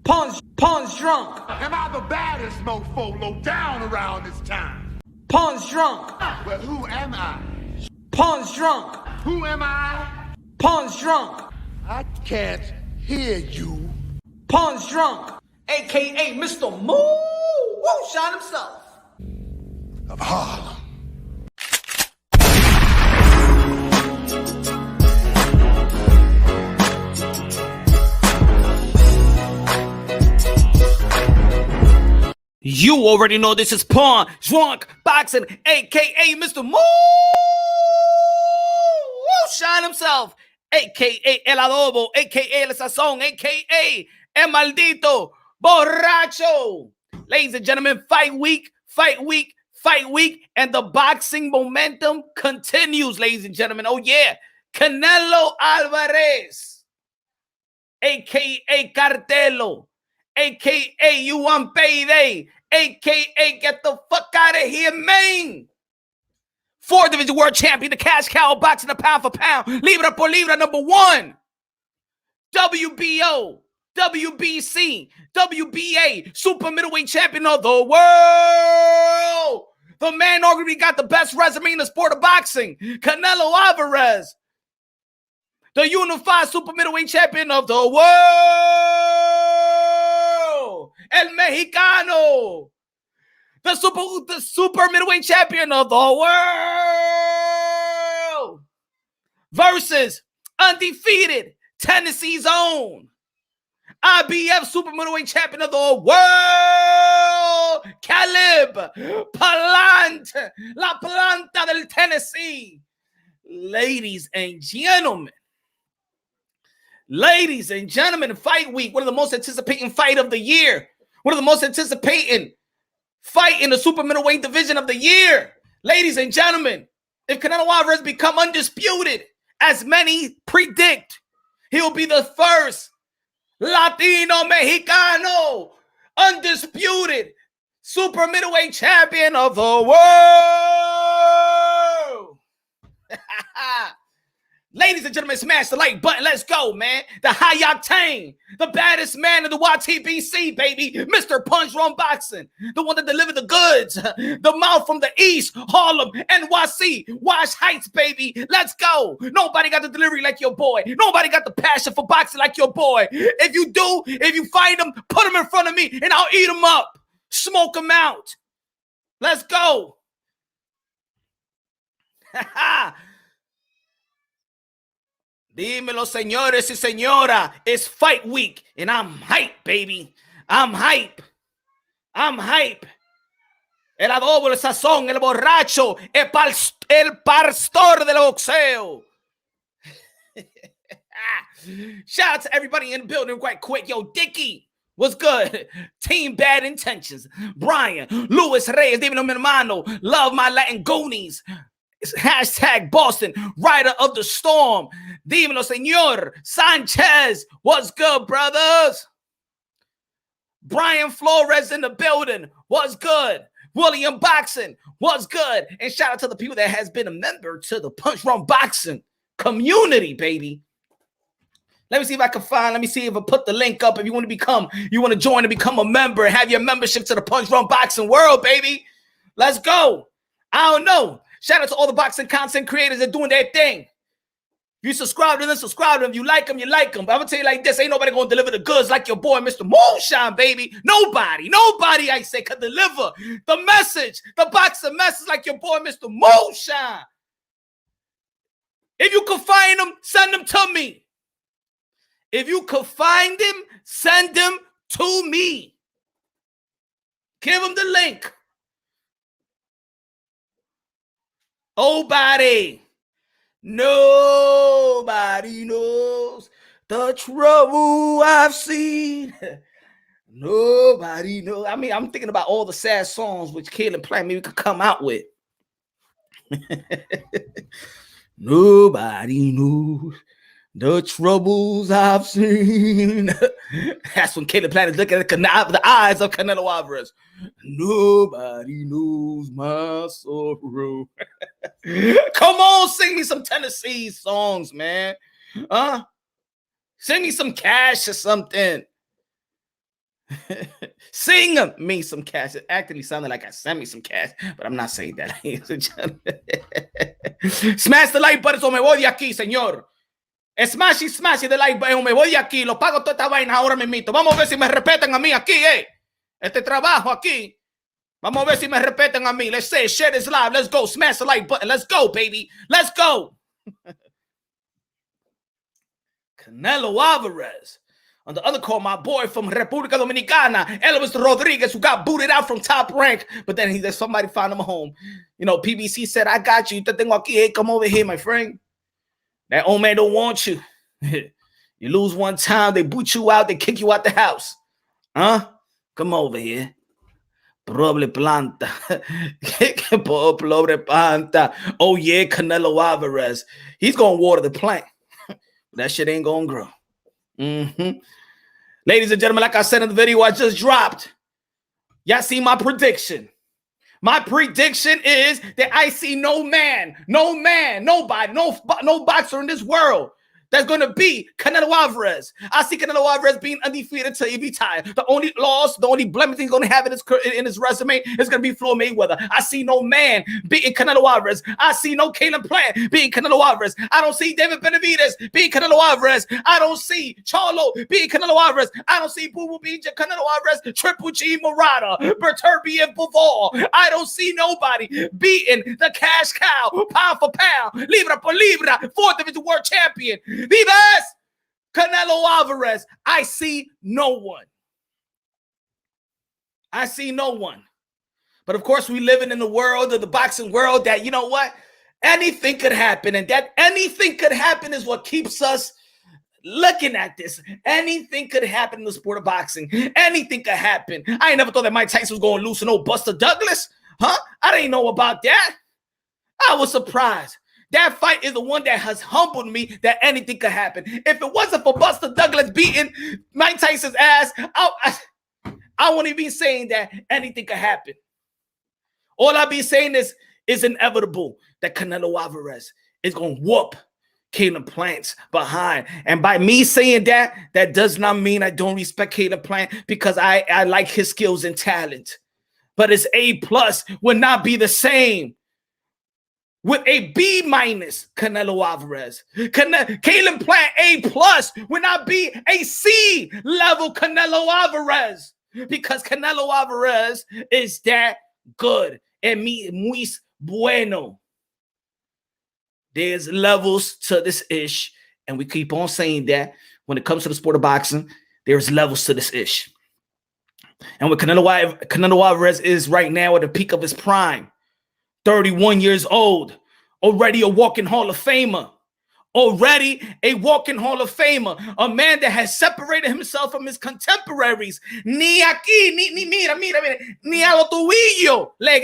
Pawn's drunk. Am I the baddest mofo low down around this time? Pawn's drunk. Well, who am I? Pawn's drunk. Who am I? Pawn's drunk. I can't hear you. Pawn's drunk. AKA Mr. Woo Shine himself. Of Harlem. You already know this is Pawn Drunk Boxing, aka Mr. Shine himself, aka El Adobo, aka El Sazón, aka El Maldito Borracho. Ladies and gentlemen, fight week, and the boxing momentum continues, ladies and gentlemen. Oh yeah, Canelo Alvarez, aka Cartelo, aka You Want Payday, aka Get the Fuck Out of Here, man. 4-division world champion, the cash cow of boxing, the pound for pound, libra por libra, #1. WBO, WBC, WBA, super middleweight champion of the world. The man arguably got the best resume in the sport of boxing, Canelo Alvarez. The unified super middleweight champion of the world, El Mexicano. The super middleweight champion of the world versus undefeated Tennessee's own IBF super middleweight champion of the world, Caleb Palante, La Planta del Tennessee. Ladies and gentlemen, fight week, one of the most anticipating fight of the year, one of the most anticipating fight in the super middleweight division of the year. Ladies and gentlemen, if Canelo Alvarez become undisputed, as many predict, he'll be the first Latino Mexicano undisputed super middleweight champion of the world. Ladies and gentlemen, smash the like button. Let's go, man. The high octane, the baddest man in the YTBC, baby. Mr. Punch Run Boxing. The one that delivered the goods. The mouth from the East, Harlem, NYC, Wash Heights, baby. Let's go. Nobody got the delivery like your boy. Nobody got the passion for boxing like your boy. If you do, if you find him, put him in front of me and I'll eat him up. Smoke him out. Let's go. Dímelo, señores y señora. It's fight week, and I'm hype, baby. I'm hype. El adobo, el sazón, el borracho, el pastor del boxeo. Shout out to everybody in the building right quick. Yo, Dickie, what's good? Team Bad Intentions. Brian, Luis Reyes, David Hermano, Love My Latin Goonies. Hashtag Boston, Rider of the Storm. Dímelo, señor. Sanchez, what's good, brothers? Brian Flores in the building, what's good? William Boxing, what's good? And shout out to the people that has been a member to the Punch Run Boxing community, baby. Let me see if I can find, let me see if I put the link up. If you want to join and become a member and have your membership to the Punch Run Boxing world, baby. Let's go. I don't know. Shout out to all the boxing content creators that are doing their thing. If you subscribe to them, subscribe to them. You like them, you like them. But I'm going to tell you like this. Ain't nobody going to deliver the goods like your boy, Mr. Moonshine, baby. Nobody, I say, could deliver the message, the boxing message like your boy, Mr. Moonshine. If you can find them, send them to me. If you can find them, send them to me. Give them the link. Nobody knows the trouble I've seen. Nobody knows. I mean, I'm thinking about all the sad songs which Caleb Plant maybe could come out with. Nobody knows the troubles I've seen. That's when Caleb Plant is looking at the eyes of Canelo Alvarez. Nobody knows my sorrow. Come on, sing me some Tennessee songs, man. Sing me some Cash or something. Sing me some cash. It actually sounded like I sent me some cash, but I'm not saying that. Smash the like button o me voy de aquí, señor. Smash the like button o me voy de aquí. Lo pago toda esta vaina ahora mismito. Vamos a ver si me respetan a mí aquí, Este trabajo aquí. Vamos a ver si me respetan a mí. Let's say, share this live. Let's go. Smash the like button. Let's go, baby. Let's go. Canelo Alvarez. On the other call, my boy from República Dominicana, Elvis Rodriguez, who got booted out from Top Rank, but then somebody found him home. You know, PBC said, I got you. Te tengo aquí. Hey, come over here, my friend. That old man don't want you. You lose one time, they boot you out, they kick you out the house. Huh? Come over here. Pobre planta. Pobre planta. Oh, yeah, Canelo Alvarez. He's going to water the plant. That shit ain't going to grow. Ladies and gentlemen, like I said in the video I just dropped, y'all see my prediction. My prediction is that I see nobody, no boxer in this world that's going to beat Canelo Alvarez. I see Canelo Alvarez being undefeated until he retires. The only loss, the only blemish he's going to have in his resume is going to be Floyd Mayweather. I see no man beating Canelo Alvarez. I see no Caleb Plant beating Canelo Alvarez. I don't see David Benavidez beating Canelo Alvarez. I don't see Charlo beating Canelo Alvarez. I don't see Boo Boo beating Canelo Alvarez. Triple G Murata, Berturbi and Bivol. I don't see nobody beating the cash cow, pound for pound, libra por libra, 4th division world champion. Vives Canelo Alvarez. I see no one. I see no one. But of course, we living in the world of the boxing world that, you know what? Anything could happen. And that anything could happen is what keeps us looking at this. Anything could happen in the sport of boxing. Anything could happen. I ain't never thought that Mike Tyson was going to lose to no Buster Douglas. Huh? I didn't know about that. I was surprised. That fight is the one that has humbled me that anything could happen. If it wasn't for Buster Douglas beating Mike Tyson's ass, I wouldn't be saying that anything could happen. All I'll be saying is inevitable that Canelo Alvarez is going to whoop Caleb Plant's behind. And by me saying that, that does not mean I don't respect Caleb Plant because I like his skills and talent. But his A+ would not be the same with a B- Canelo Alvarez. Caleb Plant A+ would not be a C level Canelo Alvarez because Canelo Alvarez is that good and muy bueno. There's levels to this ish, and we keep on saying that when it comes to the sport of boxing, there's levels to this ish. And what Canelo Alvarez is right now at the peak of his prime, 31 years old, already a walking Hall of Famer. Already a walking Hall of Famer. A man that has separated himself from his contemporaries. Ni aquí, mira, ni a lo tuyo le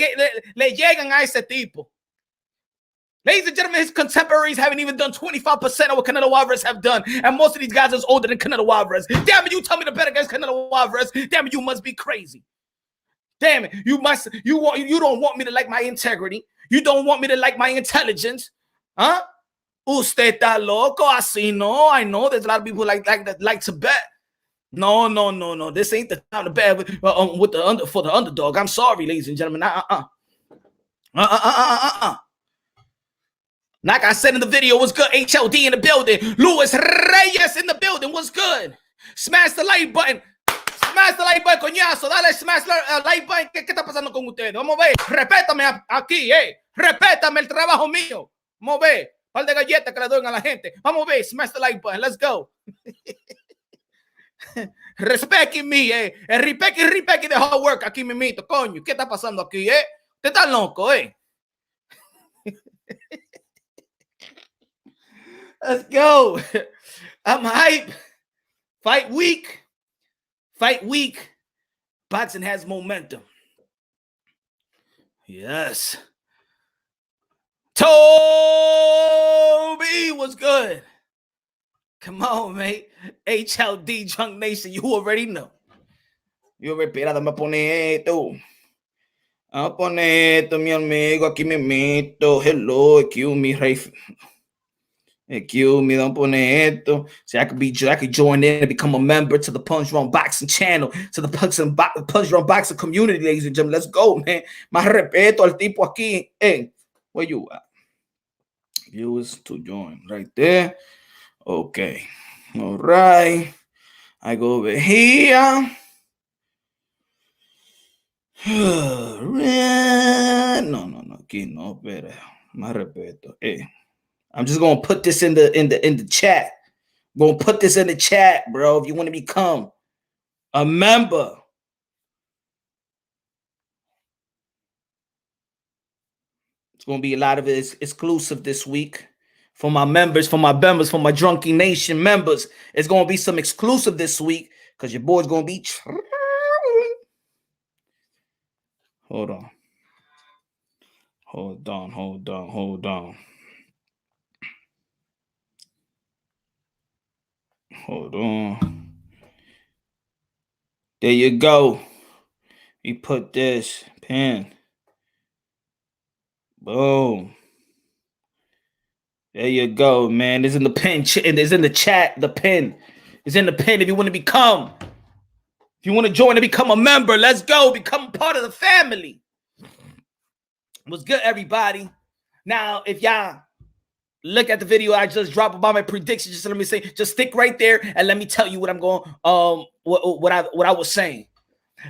llegan a ese tipo. Ladies and gentlemen, his contemporaries haven't even done 25% of what Canelo Alvarez have done. And most of these guys are older than Canelo Alvarez. Damn it, you tell me to bet against Canelo Alvarez. Damn it, you must be crazy. Damn it, you don't want me to like my integrity. You don't want me to like my intelligence. Huh? Usted está loco, así no. I know there's a lot of people like to bet. No. This ain't the time to bet for the underdog. I'm sorry, ladies and gentlemen. Like I said in the video, what's good? HLD in the building. Luis Reyes in the building. What's good? Smash the like button. Smash the like button, coñazo. Dale, smash the like button. ¿Qué está pasando con ustedes? Vamos a ver. Respétame aquí, Respétame el trabajo mío. Vamos a ver. Par de galletas que le doy a la gente. Vamos a ver. Smash the like button. Let's go. Respecting me, Respecting the hard work aquí mimito, coño. ¿Qué está pasando aquí, Usted está loco, Let's go. I'm hype. Fight week. Boxing has momentum. Yes. Toby was good. Come on, mate. HLD Junk Nation, you already know. You already me pone esto. Vamos a poner esto, mi amigo. Aquí me meto. Hello, aquí mi rey. Excuse me, don't pone esto. See, I could join in and become a member to the Punch Drunk Boxing channel, to the Punch Drunk Boxing community, ladies and gentlemen. Let's go, man. Más respeto al tipo aquí. Hey, where you at? Viewers to join right there. Okay. All right. I go over here. No. Aquí no, pero más respeto. Hey. I'm just gonna put this in the chat. I'm gonna put this in the chat, bro. If you want to become a member, it's gonna be a lot of it exclusive this week for my members, for my Drunky Nation members. It's gonna be some exclusive this week because your boy's gonna be. Hold on. Hold on. There you go. We put this pin. Boom. There you go, man. It's in the pin. It's in the chat. The pin is in the pin. If you want to become, if you want to join and become a member, let's go. Become part of the family. What's good, everybody? Now, if y'all look at the video I just dropped about my predictions, just let me say, just stick right there and let me tell you what I'm going, what I was saying.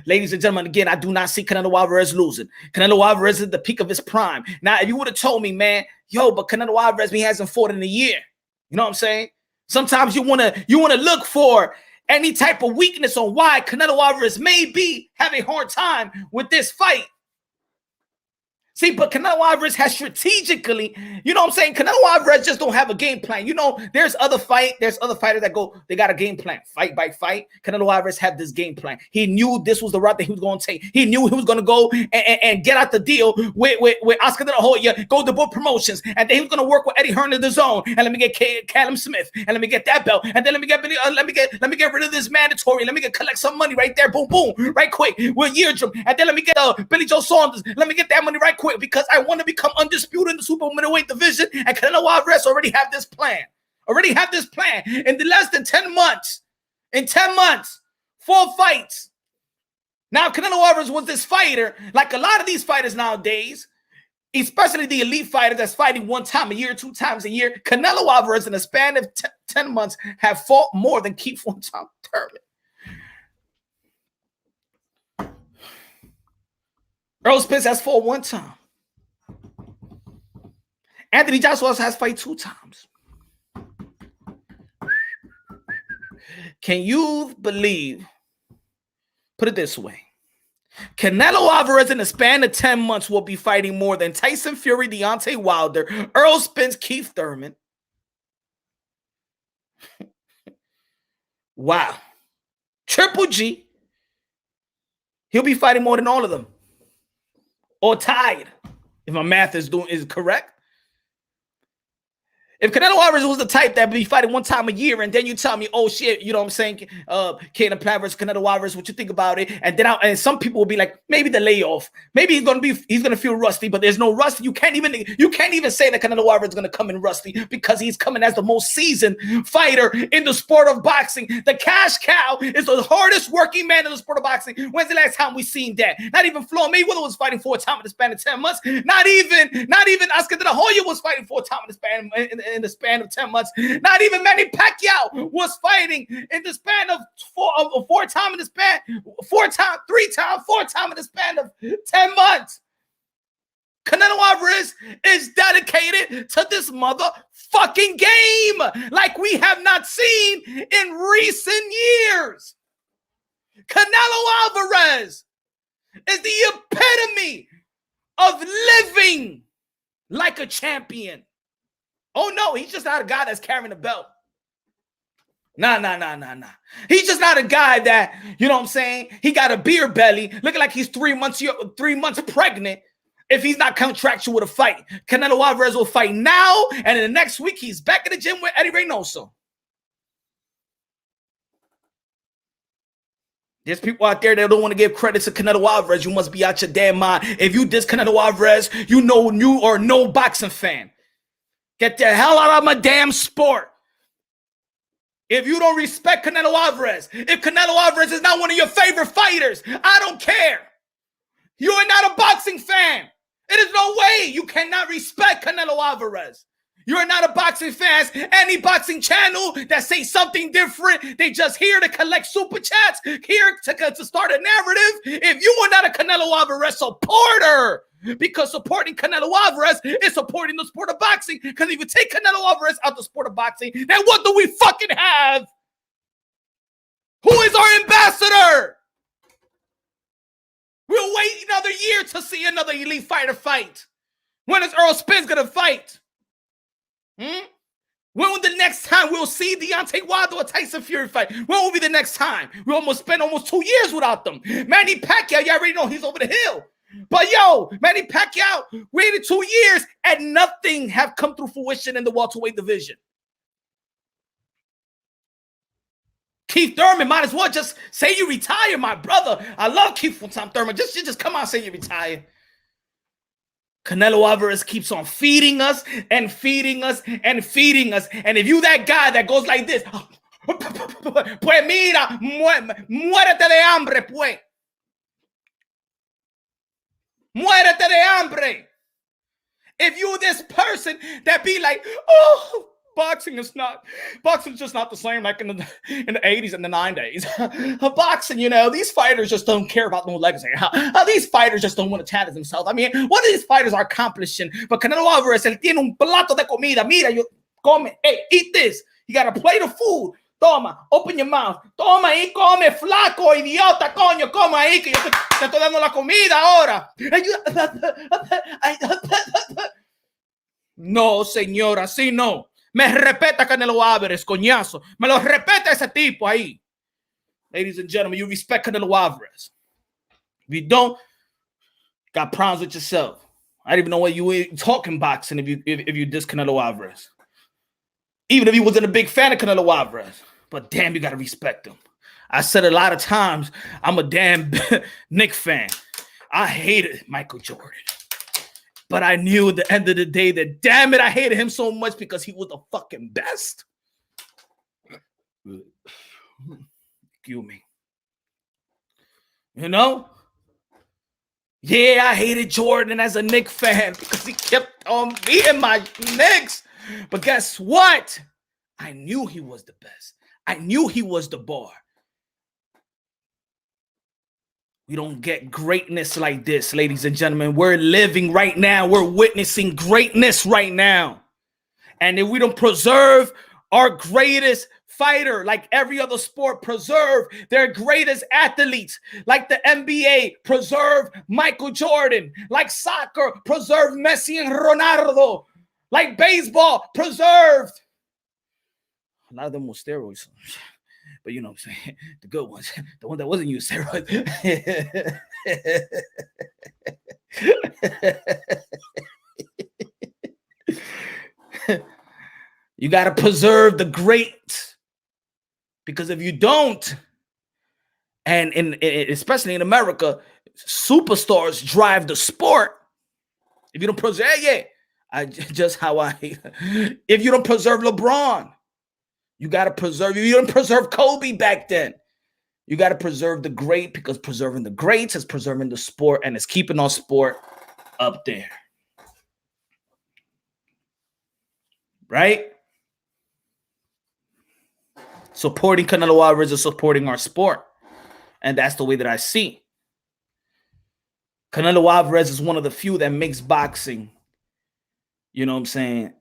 Ladies and gentlemen, again, I do not see Canelo Alvarez losing. Canelo Alvarez is at the peak of his prime. Now, if you would have told me, man, but Canelo Alvarez, he hasn't fought in a year. You know what I'm saying? Sometimes you wanna look for any type of weakness on why Canelo Alvarez may be having a hard time with this fight. See, but Canelo Alvarez has strategically, you know what I'm saying? Canelo Alvarez just don't have a game plan. You know, there's other fighters that they got a game plan, fight by fight. Canelo Alvarez had this game plan. He knew this was the route that he was going to take. He knew he was going to go and get out the deal with Oscar De La Hoya, go to both promotions, and then he was going to work with Eddie Hearn in the zone, and let me get Callum Smith, and let me get that belt, and then let me get rid of this mandatory, let me collect some money right there, boom, right quick with Yeardrum, and then let me get Billy Joe Saunders, let me get that money right quick because I want to become undisputed in the super middleweight division, and Canelo Alvarez already have this plan. In the less than 10 months. In 10 months, 4 fights. Now, Canelo Alvarez was this fighter, like a lot of these fighters nowadays, especially the elite fighters that's fighting 1 time a year, 2 times a year. Canelo Alvarez, in a span of 10 months, have fought more than Keith Thurman. Earl Spence has fought 1 time. Anthony Joshua has fight 2 times. Can you believe, put it this way, Canelo Alvarez in a span of 10 months will be fighting more than Tyson Fury, Deontay Wilder, Earl Spence, Keith Thurman. Wow. Triple G. He'll be fighting more than all of them. Or tied, if my math is correct. If Canelo Alvarez was the type that be fighting 1 time a year, and then you tell me, oh shit, you know what I'm saying, Caden Platt versus Canelo Alvarez, what you think about it? And then and some people will be like, maybe the layoff, maybe he's gonna feel rusty, but there's no rusty. You can't even say that Canelo Alvarez is gonna come in rusty because he's coming as the most seasoned fighter in the sport of boxing. The cash cow is the hardest working man in the sport of boxing. When's the last time we seen that? Not even Floyd Mayweather was fighting 4 times in the span of 10 months. Not even Oscar De La Hoya was fighting 4 times in the span of 10 months. Not even Manny Pacquiao was fighting in the span of 4 times in the span, 4 times, 3 times, 4 times in the span of 10 months. Canelo Alvarez is dedicated to this motherfucking game like we have not seen in recent years. Canelo Alvarez is the epitome of living like a champion. Oh, no, he's just not a guy that's carrying a belt. Nah. He's just not a guy that, you know what I'm saying, he got a beer belly, looking like he's 3 months pregnant if he's not contractual with a fight. Canelo Alvarez will fight now, and in the next week, he's back in the gym with Eddie Reynoso. There's people out there that don't want to give credit to Canelo Alvarez. You must be out your damn mind. If you diss Canelo Alvarez, you know you are no boxing fan. Get the hell out of my damn sport. If you don't respect Canelo Alvarez, if Canelo Alvarez is not one of your favorite fighters, I don't care. You are not a boxing fan. It is no way you cannot respect Canelo Alvarez. You are not a boxing fan. Any boxing channel that say something different, they just here to collect super chats, here to start a narrative. If you are not a Canelo Alvarez supporter, because supporting Canelo Alvarez is supporting the sport of boxing, because if you take Canelo Alvarez out the sport of boxing, then what do we fucking have? Who is our ambassador? We'll wait another year to see another elite fighter fight. When is Earl Spence gonna fight? When will the next time we'll see Deontay Wilder or Tyson Fury fight? When will be the next time? We almost spent almost 2 years without them. Manny Pacquiao, you already know he's over the hill. But yo, Manny Pacquiao waited 2 years and nothing have come through fruition in the welterweight division. Keith Thurman might as well just say you retire, my brother. I love Keith Thurman. Just come out and say you retire. Canelo Alvarez keeps on feeding us and feeding us and feeding us. And if you that guy that goes like this, pues mira, muérete de hambre, pues. Muérete de hambre. If you this person that be like, oh, boxing's just not the same like in the 80s and the 90s. Boxing, you know, these fighters just don't care about no legacy. These fighters just don't want to challenge themselves. I mean, what these fighters are accomplishing? But Canelo Alvarez, él tiene un plato de comida. Mira, yo come, hey, eat this. You got a plate of food. Toma, open your mouth. Toma y come, flaco, idiota, coño, come ahí, que yo te estoy dando la comida ahora. No, señora, sí, no. Me respeta Canelo Alvarez, coñazo. Me lo respeta ese tipo ahí. Ladies and gentlemen, you respect Canelo Alvarez. If you don't, got problems with yourself. I don't even know what you were talking boxing if you diss Canelo Alvarez. Even if you wasn't a big fan of Canelo Alvarez. But damn, you got to respect him. I said a lot of times, I'm a damn Knick fan. I hated Michael Jordan. But I knew at the end of the day that, damn it, I hated him so much because he was the fucking best. Excuse me. You know? Yeah, I hated Jordan as a Knicks fan because he kept on beating my Knicks. But guess what? I knew he was the best. I knew he was the bar. We don't get greatness like this, ladies and gentlemen. We're living right now. We're witnessing greatness right now. And if we don't preserve our greatest fighter, like every other sport, preserve their greatest athletes, like the NBA, preserve Michael Jordan, like soccer, preserve Messi and Ronaldo, like baseball, preserved. A lot of them were steroids. But you know what I'm saying? The good ones. The one that wasn't used steroids. You got to preserve the great. Because if you don't, and especially in America, superstars drive the sport. If you don't preserve, if you don't preserve LeBron, you got to preserve. You didn't preserve Kobe back then. You got to preserve the great, because preserving the greats is preserving the sport, and it's keeping our sport up there. Right? Supporting Canelo Alvarez is supporting our sport. And that's the way that I see. Canelo Alvarez is one of the few that makes boxing, you know what I'm saying,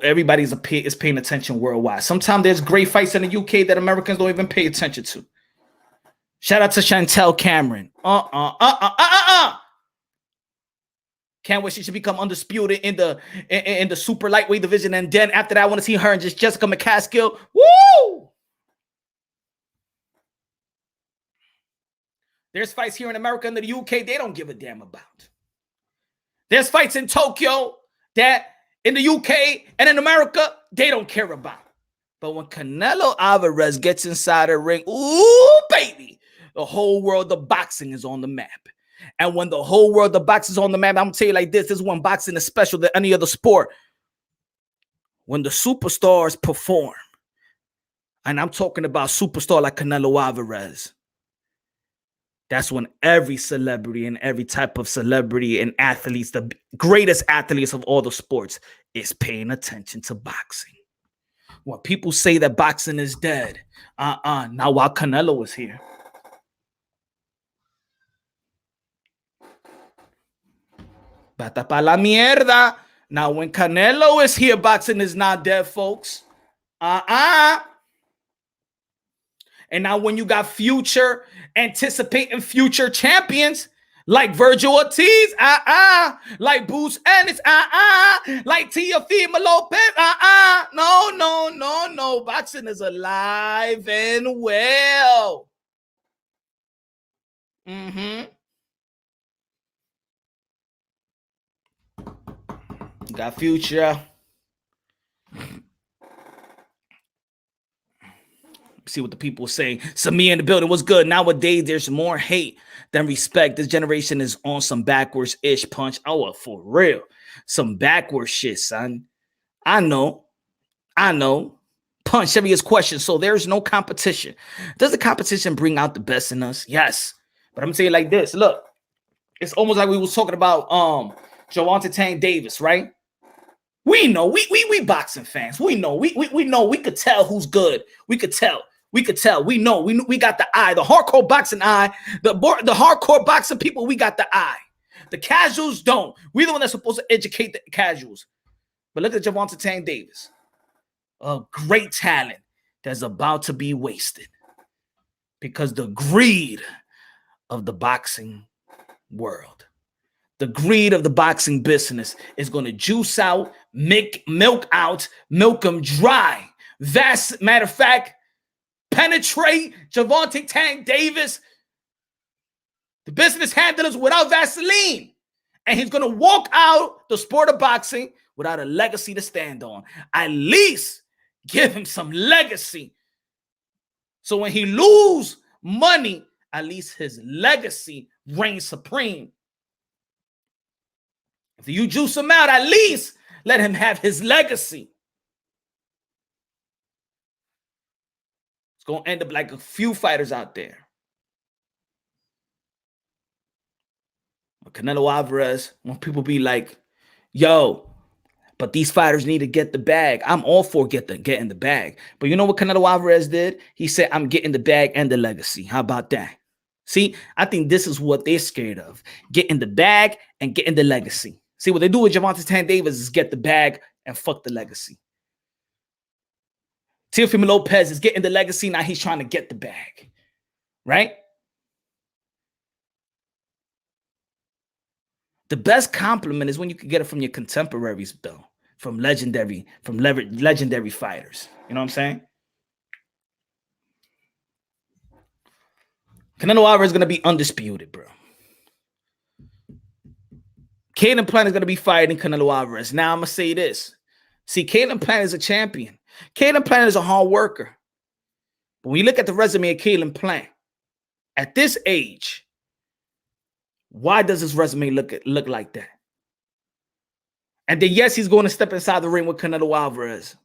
everybody is paying attention worldwide. Sometimes there's great fights in the UK that Americans don't even pay attention to. Shout out to Chantel Cameron. Can't wait. She should become undisputed in the super lightweight division. And then after that, I want to see her and just Jessica McCaskill. Woo! There's fights here in America and the UK they don't give a damn about. There's fights in Tokyo that in the UK and in America, they don't care about. But when Canelo Alvarez gets inside a ring, ooh, baby, the whole world of boxing is on the map. And when the whole world of boxing is on the map, I'm going to tell you like this is when boxing is special than any other sport. when the superstars perform, and I'm talking about superstar like Canelo Alvarez, that's when every celebrity and every type of celebrity and athletes, the greatest athletes of all the sports, is paying attention to boxing. When people say that boxing is dead, now while Canelo is here. Bata pa la mierda. Now when Canelo is here, boxing is not dead, folks. And now when you got future, anticipating future champions like Virgil Ortiz, like Bruce Ennis, like Teofimo Lopez, no. Boxing is alive and well. Got future. See what the people say. Samir in the building. What's good? Nowadays, there's more hate than respect. This generation is on some backwards-ish punch. Oh, for real. Some backwards shit, son. I know. Punch serious question. So there's no competition. Does the competition bring out the best in us? Yes. But I'm gonna say it like this. Look, it's almost like we was talking about Gervonta Tank Davis, right? We know. We boxing fans. We know. We know. We could tell who's good. We could tell. We know. We got the eye. The hardcore boxing eye. The hardcore boxing people, we got the eye. The casuals don't. We're the one that's supposed to educate the casuals. But look at Gervonta Tank Davis. A great talent that's about to be wasted. Because the greed of the boxing world. The greed of the boxing business is going to juice out, milk them dry. Matter of fact, penetrate Gervonta Tank Davis, the business handlers, without Vaseline. And he's going to walk out the sport of boxing without a legacy to stand on. At least give him some legacy. So when he lose money, at least his legacy reigns supreme. If you juice him out, at least let him have his legacy. It's going to end up like a few fighters out there. Canelo Alvarez, when people be like, yo, but these fighters need to get the bag. I'm all for getting the bag. But you know what Canelo Alvarez did? He said, I'm getting the bag and the legacy. How about that? See, I think this is what they're scared of. Getting the bag and getting the legacy. See, what they do with Gervonta Tank Davis is get the bag and fuck the legacy. Teofimo Lopez is getting the legacy. Now he's trying to get the bag. Right? The best compliment is when you can get it from your contemporaries, though. From legendary fighters. You know what I'm saying? Canelo Alvarez is going to be undisputed, bro. Caden Plant is going to be fighting Canelo Alvarez. Now, I'm going to say this. See, Caden Plant is a champion. Caden Plant is a hard worker. But when you look at the resume of Caden Plant, at this age, why does his resume look like that? And then, yes, he's going to step inside the ring with Canelo Alvarez.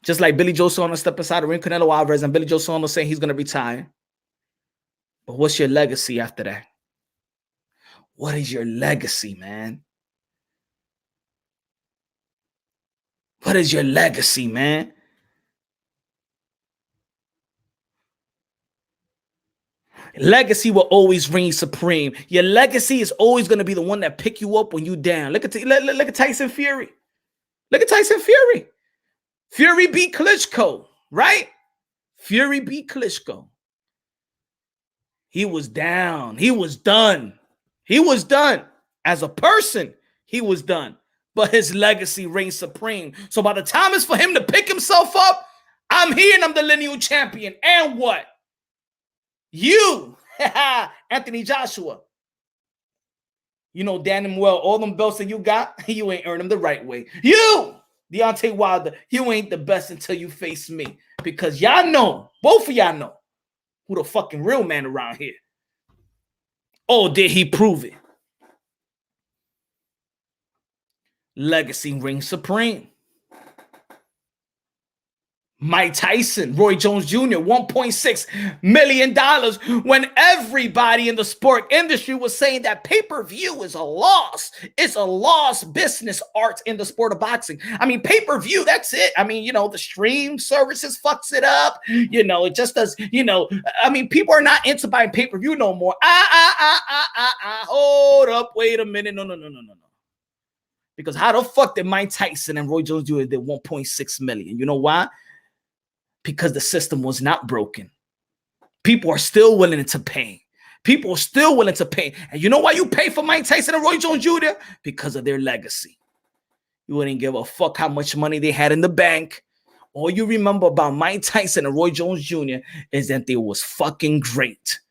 Just like Billy Joe Saunders step inside the ring with Canelo Alvarez, and Billy Joe Saunders saying he's going to retire. But what's your legacy after that? What is your legacy, man? What is your legacy, man? Legacy will always reign supreme. Your legacy is always going to be the one that pick you up when you down. Look at Tyson Fury. Look at Tyson Fury. Fury beat Klitschko, right? Fury beat Klitschko. He was down. He was done. He was done. As a person, he was done. But his legacy reigns supreme. So by the time it's for him to pick himself up, I'm here and I'm the lineal champion. And what? You, Anthony Joshua. You know damn and well, all them belts that you got, you ain't earned them the right way. You, Deontay Wilder, you ain't the best until you face me. Because y'all know, both of y'all know, who the fucking real man around here. Oh, did he prove it? Legacy reigns supreme. Mike Tyson, Roy Jones Jr., $1.6 million, when everybody in the sport industry was saying that pay-per-view is a loss. It's a lost business art in the sport of boxing. I mean, pay-per-view, that's it. I mean, the stream services fucks it up. It just does, I mean, people are not into buying pay-per-view no more. Hold up, wait a minute. No. Because how the fuck did Mike Tyson and Roy Jones Jr. did 1.6 million? You know why? Because the system was not broken. People are still willing to pay. People are still willing to pay. And you know why you pay for Mike Tyson and Roy Jones Jr.? Because of their legacy. You wouldn't give a fuck how much money they had in the bank. All you remember about Mike Tyson and Roy Jones Jr. is that they was fucking great.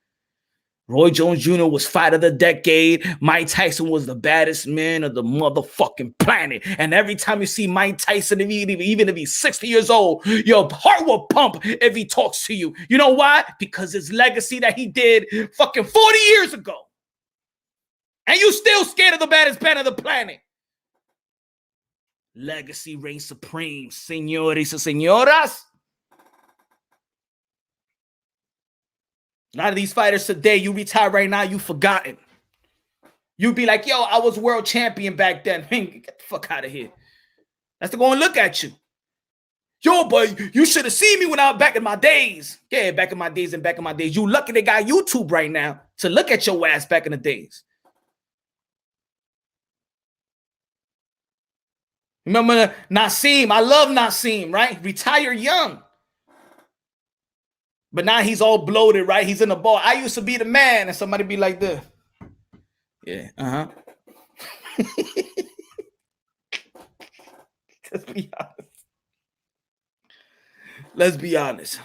Roy Jones Jr. was fight of the decade. Mike Tyson was the baddest man of the motherfucking planet. And every time you see Mike Tyson, even if he's 60 years old, your heart will pump if he talks to you. You know why? Because his legacy that he did fucking 40 years ago. And you still scared of the baddest man of the planet. Legacy reigns supreme, señores and señoras. A lot of these fighters today, you retire right now, you forgotten. You'd be like, yo, I was world champion back then. Man, get the fuck out of here. That's to go and look at you. Yo, boy, you should have seen me when I was back in my days. Yeah, back in my days. You lucky they got YouTube right now to look at your ass back in the days. Remember Nassim? I love Nassim, right? Retire young. But now he's all bloated, right? He's in the ball. I used to be the man, and somebody be like this. Yeah, Let's be honest.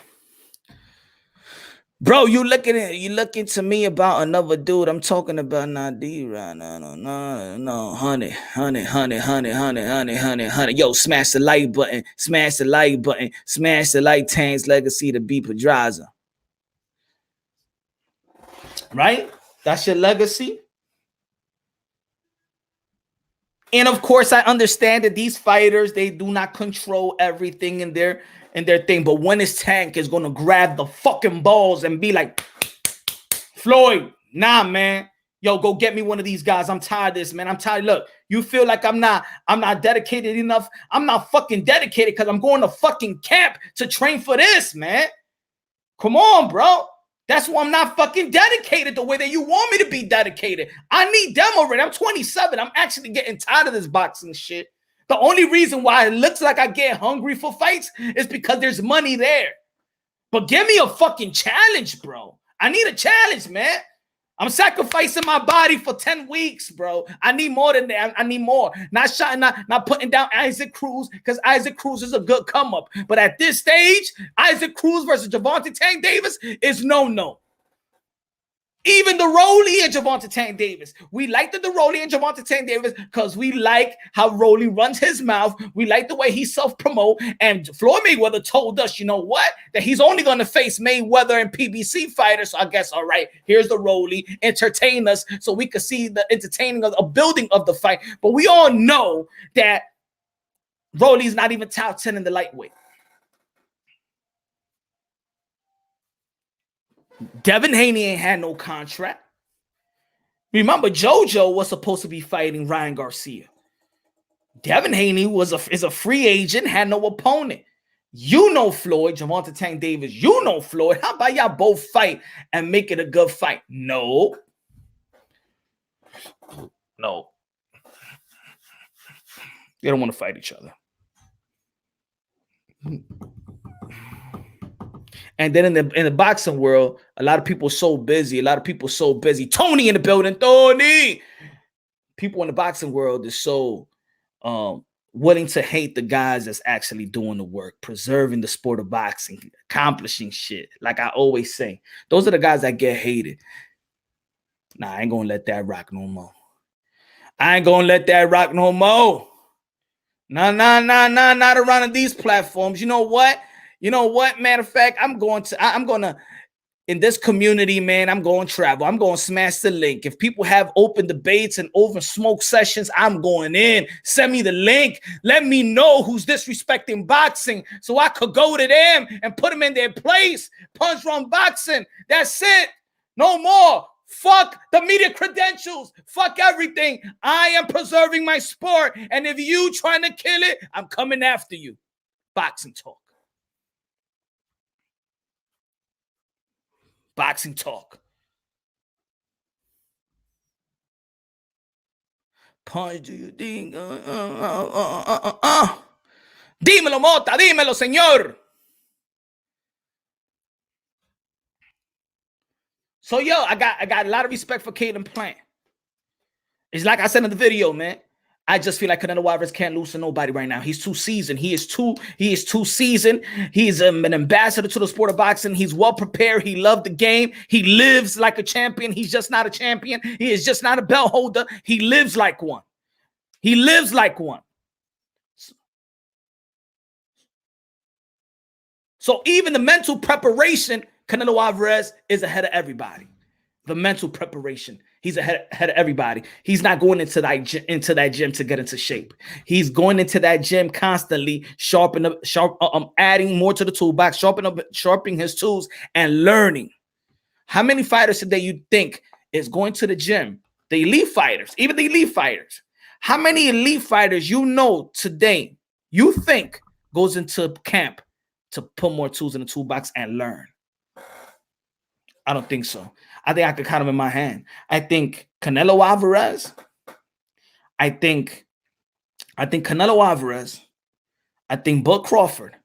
Bro, you looking to me about another dude. I'm talking about Nadir right now. No, honey. Yo, smash the like button. Smash the like Tang's legacy to be Pedraza. Right? That's your legacy. And of course, I understand that these fighters, they do not control everything in their thing. But when his Tank is going to grab the fucking balls and be like, Floyd, nah, man. Yo, go get me one of these guys. I'm tired of this, man. I'm tired. Look, you feel like I'm not dedicated enough. I'm not fucking dedicated because I'm going to fucking camp to train for this, man. Come on, bro. That's why I'm not fucking dedicated the way that you want me to be dedicated. I need them already. I'm 27. I'm actually getting tired of this boxing shit. The only reason why it looks like I get hungry for fights is because there's money there. But give me a fucking challenge, bro. I need a challenge, man. I'm sacrificing my body for 10 weeks, bro. I need more than that. I need more. Not putting down Isaac Cruz because Isaac Cruz is a good come up. But at this stage, Isaac Cruz versus Gervonta Tank Davis is no. Even the Rolly and Gervonta Tank Davis. We like the Rolly and Gervonta Tank Davis because we like how Rolly runs his mouth. We like the way he self-promote. And Floyd Mayweather told us, you know what? That he's only going to face Mayweather and PBC fighters. So I guess, all right, here's the Rolly. Entertain us so we could see the entertaining of a building of the fight. But we all know that Rolly's not even top 10 in the lightweight. Devin Haney ain't had no contract. Remember, JoJo was supposed to be fighting Ryan Garcia. Devin Haney is a free agent, had no opponent. You know Floyd, Gervonta Tank Davis. You know Floyd. How about y'all both fight and make it a good fight? No. They don't want to fight each other. And then in the boxing world, a lot of people so busy. Tony in the building. Tony. People in the boxing world is so willing to hate the guys that's actually doing the work, preserving the sport of boxing, accomplishing shit. Like I always say, those are the guys that get hated. Nah, I ain't gonna let that rock no more. Nah, not around these platforms. You know what? Matter of fact, I'm gonna in this community, man, I'm going travel. I'm going to smash the link. If people have open debates and over smoke sessions, I'm going in. Send me the link. Let me know who's disrespecting boxing so I could go to them and put them in their place. Punch Drunk Boxing. That's it. No more. Fuck the media credentials. Fuck everything. I am preserving my sport. And if you trying to kill it, I'm coming after you. Boxing talk. Boxing talk. Punch, do you think? Dímelo, Mota, dímelo, señor. So, yo, I got a lot of respect for Caden Plant. It's like I said in the video, man. I just feel like Canelo Alvarez can't lose to nobody right now. He's too seasoned. He is too seasoned. He's an ambassador to the sport of boxing. He's well prepared. He loved the game. He lives like a champion. He's just not a champion. He is just not a belt holder. He lives like one. He lives like one. So even the mental preparation, Canelo Alvarez is ahead of everybody. The mental preparation. He's ahead of everybody. He's not going into that gym to get into shape. He's going into that gym constantly, adding more to the toolbox, sharpening his tools and learning. How many fighters today you think is going to the gym? The elite fighters, even the elite fighters. How many elite fighters you know today you think goes into camp to put more tools in the toolbox and learn? I don't think so. I think I could count them in my hand. I think Canelo Alvarez. I think Canelo Alvarez. I think Bud Crawford.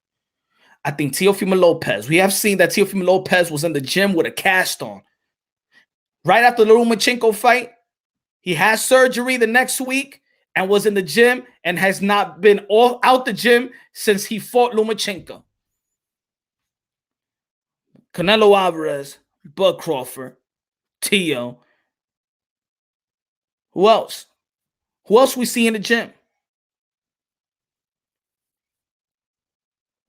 I think Teofimo Lopez. We have seen that Teofimo Lopez was in the gym with a cast on. Right after the Lomachenko fight, he had surgery the next week and was in the gym and has not been out the gym since he fought Lomachenko. Canelo Alvarez, Bud Crawford, Teo. Who else? Who else we see in the gym?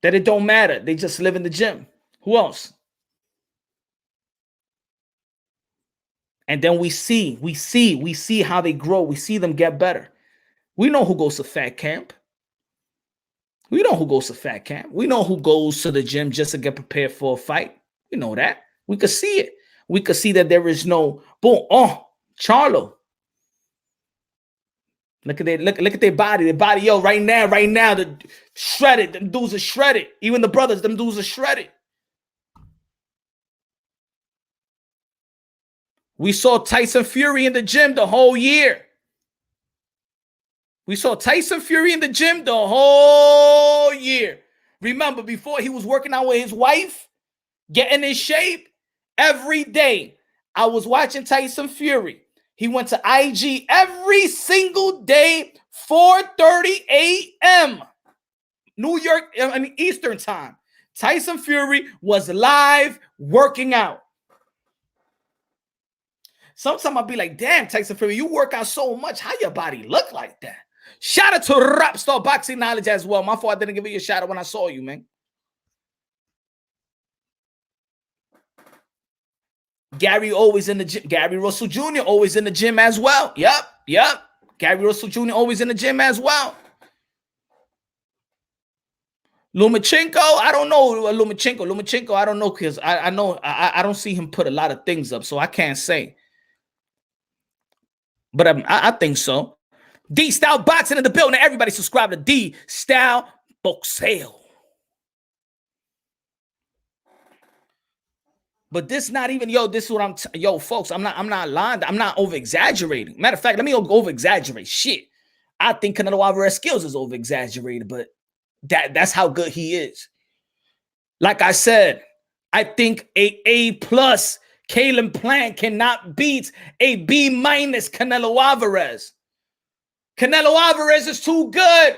That it don't matter. They just live in the gym. Who else? And then we see how they grow. We see them get better. We know who goes to fat camp. We know who goes to fat camp. We know who goes to the gym just to get prepared for a fight. We know that. We could see it. We could see that there is no boom. Oh, Charlo. Look at their body. Their body, yo, right now, the shredded. Them dudes are shredded. Even the brothers, them dudes are shredded. We saw Tyson Fury in the gym the whole year. We saw Tyson Fury in the gym the whole year. Remember, before he was working out with his wife, getting in shape, every day I was watching Tyson Fury. He went to IG every single day, 4:30 a.m. New York, Eastern time. Tyson Fury was live working out. Sometimes I'll be like, damn, Tyson Fury, you work out so much. How your body look like that? Shout out to Rapstar Boxing Knowledge as well. My fault I didn't give you a shout out when I saw you, man. Gary always in the gym. Gary Russell Jr. always in the gym as well. Yep. Gary Russell Jr. always in the gym as well. Lomachenko, I don't know. Lomachenko, I don't know because I know I don't see him put a lot of things up, so I can't say. But I think so. D Style Boxing in the building. Everybody subscribe to D Style Boxeo. But this not even, this is what folks, I'm not lying. I'm not over exaggerating. Matter of fact, let me over exaggerate. Shit. I think Canelo Alvarez skills is over exaggerated, but that's how good he is. Like I said, I think A+ Caden Plant cannot beat a B- Canelo Alvarez. Canelo Alvarez is too good.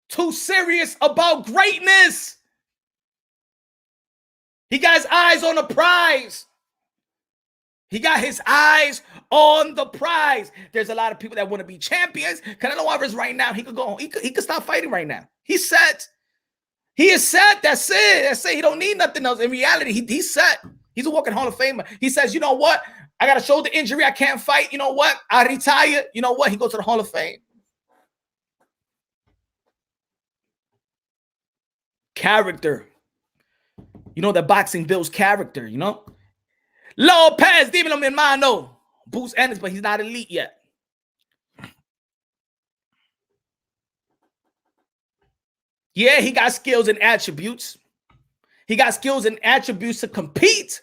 Too serious about greatness. He got his eyes on the prize. He got his eyes on the prize. There's a lot of people that want to be champions. Canelo Alvarez right now, he could go home. He could stop fighting right now. He's set. He is set. That's it. That's it. He don't need nothing else. In reality, he's set. He's a walking Hall of Famer. He says, you know what? I got a shoulder injury. I can't fight. You know what? I retire. You know what? He goes to the Hall of Fame. Character. You know that boxing builds character, you know? Lopez, dímelo, mi hermano. Boots Ennis, but he's not elite yet. Yeah, he got skills and attributes. He got skills and attributes to compete.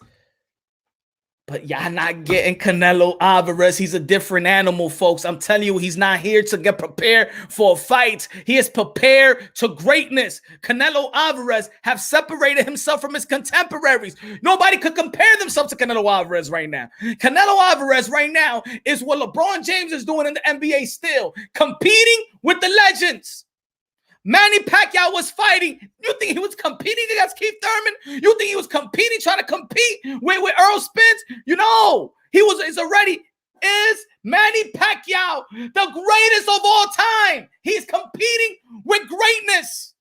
But y'all not getting Canelo Alvarez. He's a different animal, folks. I'm telling you, he's not here to get prepared for a fight. He is prepared to greatness. Canelo Alvarez have separated himself from his contemporaries. Nobody could compare themselves to Canelo Alvarez right now. Canelo Alvarez right now is what LeBron James is doing in the NBA still, competing with the legends. Manny Pacquiao was fighting. You think he was competing against Keith Thurman? You think he was competing, trying to compete with Earl Spence? You know, is Manny Pacquiao the greatest of all time? He's competing with greatness.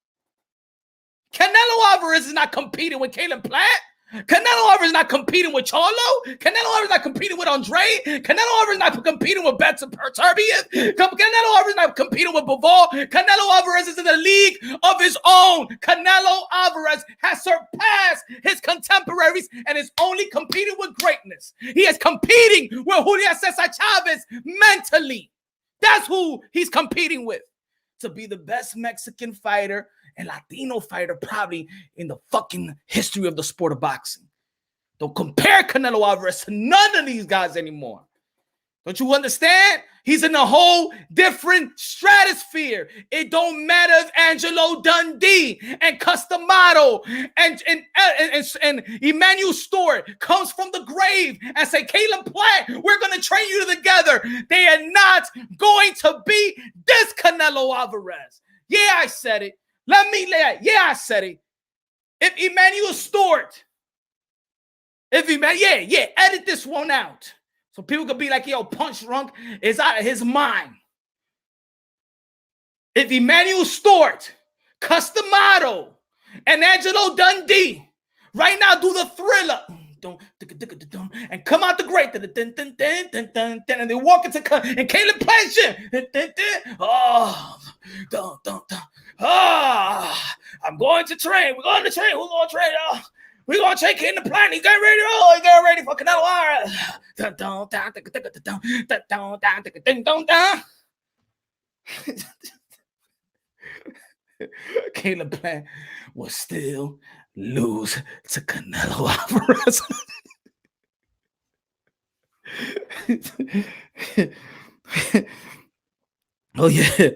Canelo Alvarez is not competing with Caleb Plant. Canelo Alvarez is not competing with Charlo. Canelo Alvarez is not competing with Andre. Canelo Alvarez is not competing with Benson Turbiev. Canelo Alvarez is not competing with Bivol. Canelo Alvarez is in a league of his own. Canelo Alvarez has surpassed his contemporaries and is only competing with greatness. He is competing with Julio Cesar Chavez mentally. That's who he's competing with. To be the best Mexican fighter and Latino fighter probably in the fucking history of the sport of boxing. Don't compare Canelo Alvarez to none of these guys anymore. Don't you understand? He's in a whole different stratosphere. It don't matter if Angelo Dundee and Customato and Emmanuel Stewart comes from the grave and say, Caleb Plant, we're going to train you together. They are not going to be this Canelo Alvarez. Yeah, I said it. I said it. If Emmanuel Stewart, edit this one out. So people could be like, yo, Punch Drunk is out of his mind. If Emmanuel Stewart, Customato, and Angelo Dundee right now do the Thriller and come out the great and they walk into and Caleb Plant I'm going to train. We're going to train. We're going to train. We're going to take in the plan. He's getting ready. Oh, he's getting ready for Canelo Alvarez. Caleb Plant will still lose to Canelo Alvarez. Oh, yeah.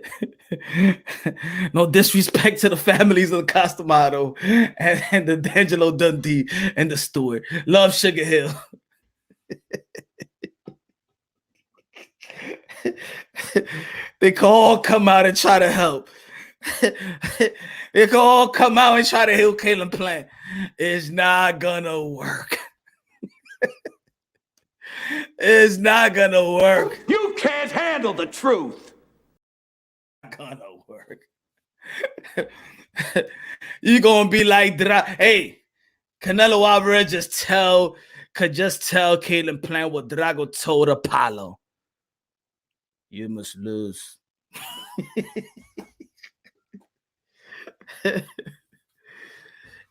No disrespect to the families of the Customato and the D'Angelo Dundee and the Stewart. Love Sugar Hill. They can all come out and try to help. They can all come out and try to help Caleb Plant. It's not gonna work. It's not gonna work. You can't handle the truth. Gonna work. You gonna be like, hey, Canelo Alvarez could just tell Caleb Plant what Drago told Apollo. You must lose.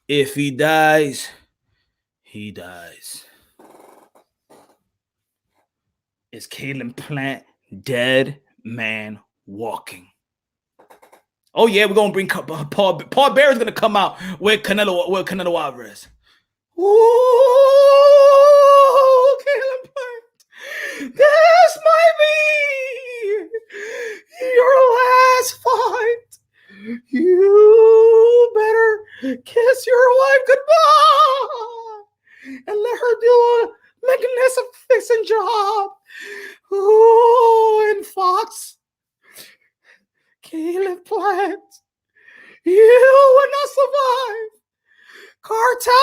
If he dies, he dies. Is Caleb Plant dead man walking? Oh yeah, we're gonna bring Paul Bear is gonna come out with Canelo Alvarez. Ooh, Caleb Plant, this might be your last fight. You better kiss your wife goodbye and let her do a magnificent job. Ooh, and Fox. Caleb Plant, you will not survive. Cartello!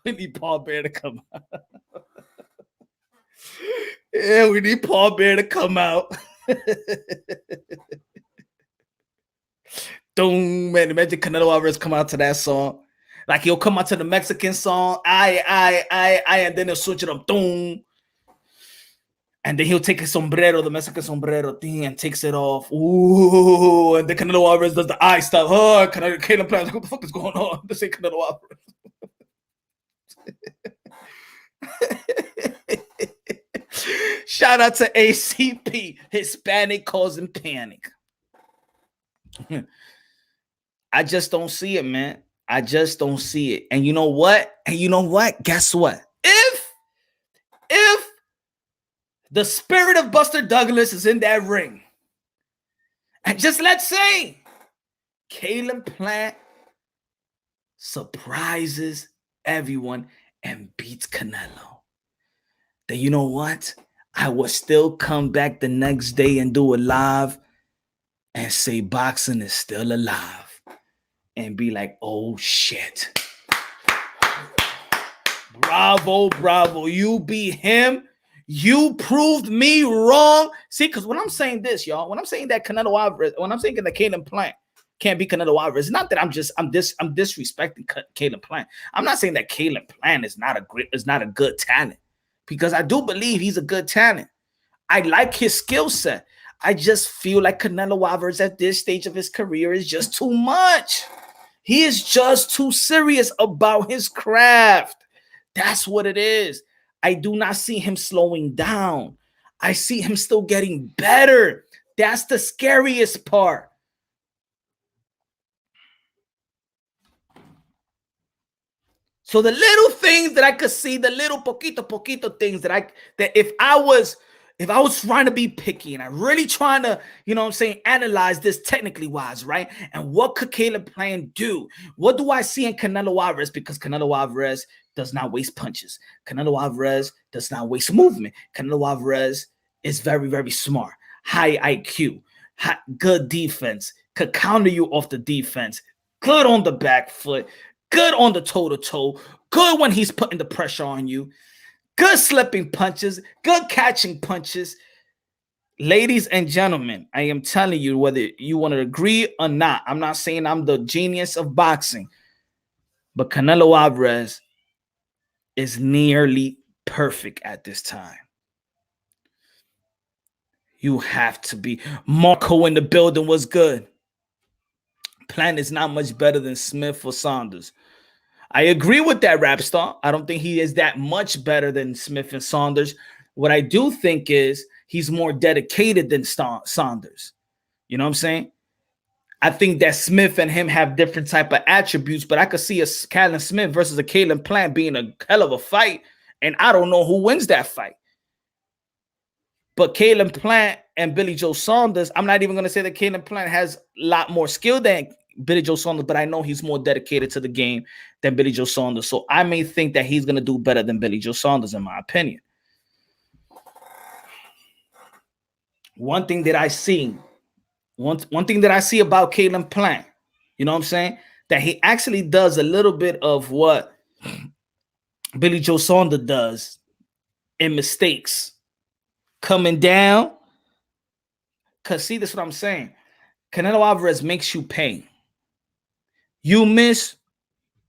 We need Paul Bear to come out. Yeah, we need Paul Bear to come out. Doom, man. Imagine Canelo Alvarez come out to that song. Like he'll come out to the Mexican song, I, and then he'll switch it up, doom. And then he'll take his sombrero, the Mexican sombrero thing, and takes it off. Ooh, and then Canelo Alvarez does the eye stuff. Oh, Caleb Plant, what the fuck is going on? This ain't Canelo Alvarez. Shout out to ACP, Hispanic causing panic. I just don't see it, man. I just don't see it. And you know what? Guess what? If the spirit of Buster Douglas is in that ring, and just let's say Caleb Plant surprises everyone and beats Canelo, then you know what? I will still come back the next day and do a live and say boxing is still alive. And be like, oh shit. Bravo. You beat him. You proved me wrong. See, because when I'm saying this, y'all, when I'm saying that Canelo Alvarez, when I'm saying that Caleb Plant can't be Canelo Alvarez, it's not that I'm disrespecting Caleb Plant. I'm not saying that Caleb Plant is not a good talent, because I do believe he's a good talent. I like his skill set. I just feel like Canelo Alvarez at this stage of his career is just too much. He is just too serious about his craft. That's what it is. I do not see him slowing down. I see him still getting better. That's the scariest part. So the little things that I could see, the little poquito things that if I was trying to be picky and I really trying to, analyze this technically wise, right? And what could Caleb Plant do? What do I see in Canelo Alvarez? Because Canelo Alvarez does not waste punches. Canelo Alvarez does not waste movement. Canelo Alvarez is very, very smart. High IQ, good defense, could counter you off the defense, good on the back foot, good on the toe-to-toe, good when he's putting the pressure on you. Good slipping punches, good catching punches. Ladies and gentlemen, I am telling you, whether you want to agree or not, I'm not saying I'm the genius of boxing, but Canelo Alvarez is nearly perfect at this time. You have to be. Marco in the building was good. Plant is not much better than Smith or Saunders. I agree with that, rap star. I don't think he is that much better than Smith and Saunders. What I do think is he's more dedicated than Saunders. You know what I'm saying? I think that Smith and him have different type of attributes, but I could see a Callum Smith versus a Caleb Plant being a hell of a fight, and I don't know who wins that fight. But Caleb Plant and Billy Joe Saunders, I'm not even going to say that Caleb Plant has a lot more skill than Billy Joe Saunders, but I know he's more dedicated to the game than Billy Joe Saunders. So I may think that he's going to do better than Billy Joe Saunders, in my opinion. One thing that I see about Caleb Plant, you know what I'm saying? That he actually does a little bit of what Billy Joe Saunders does in mistakes. Coming down. Because see, this is what I'm saying. Canelo Alvarez makes you pay. You miss,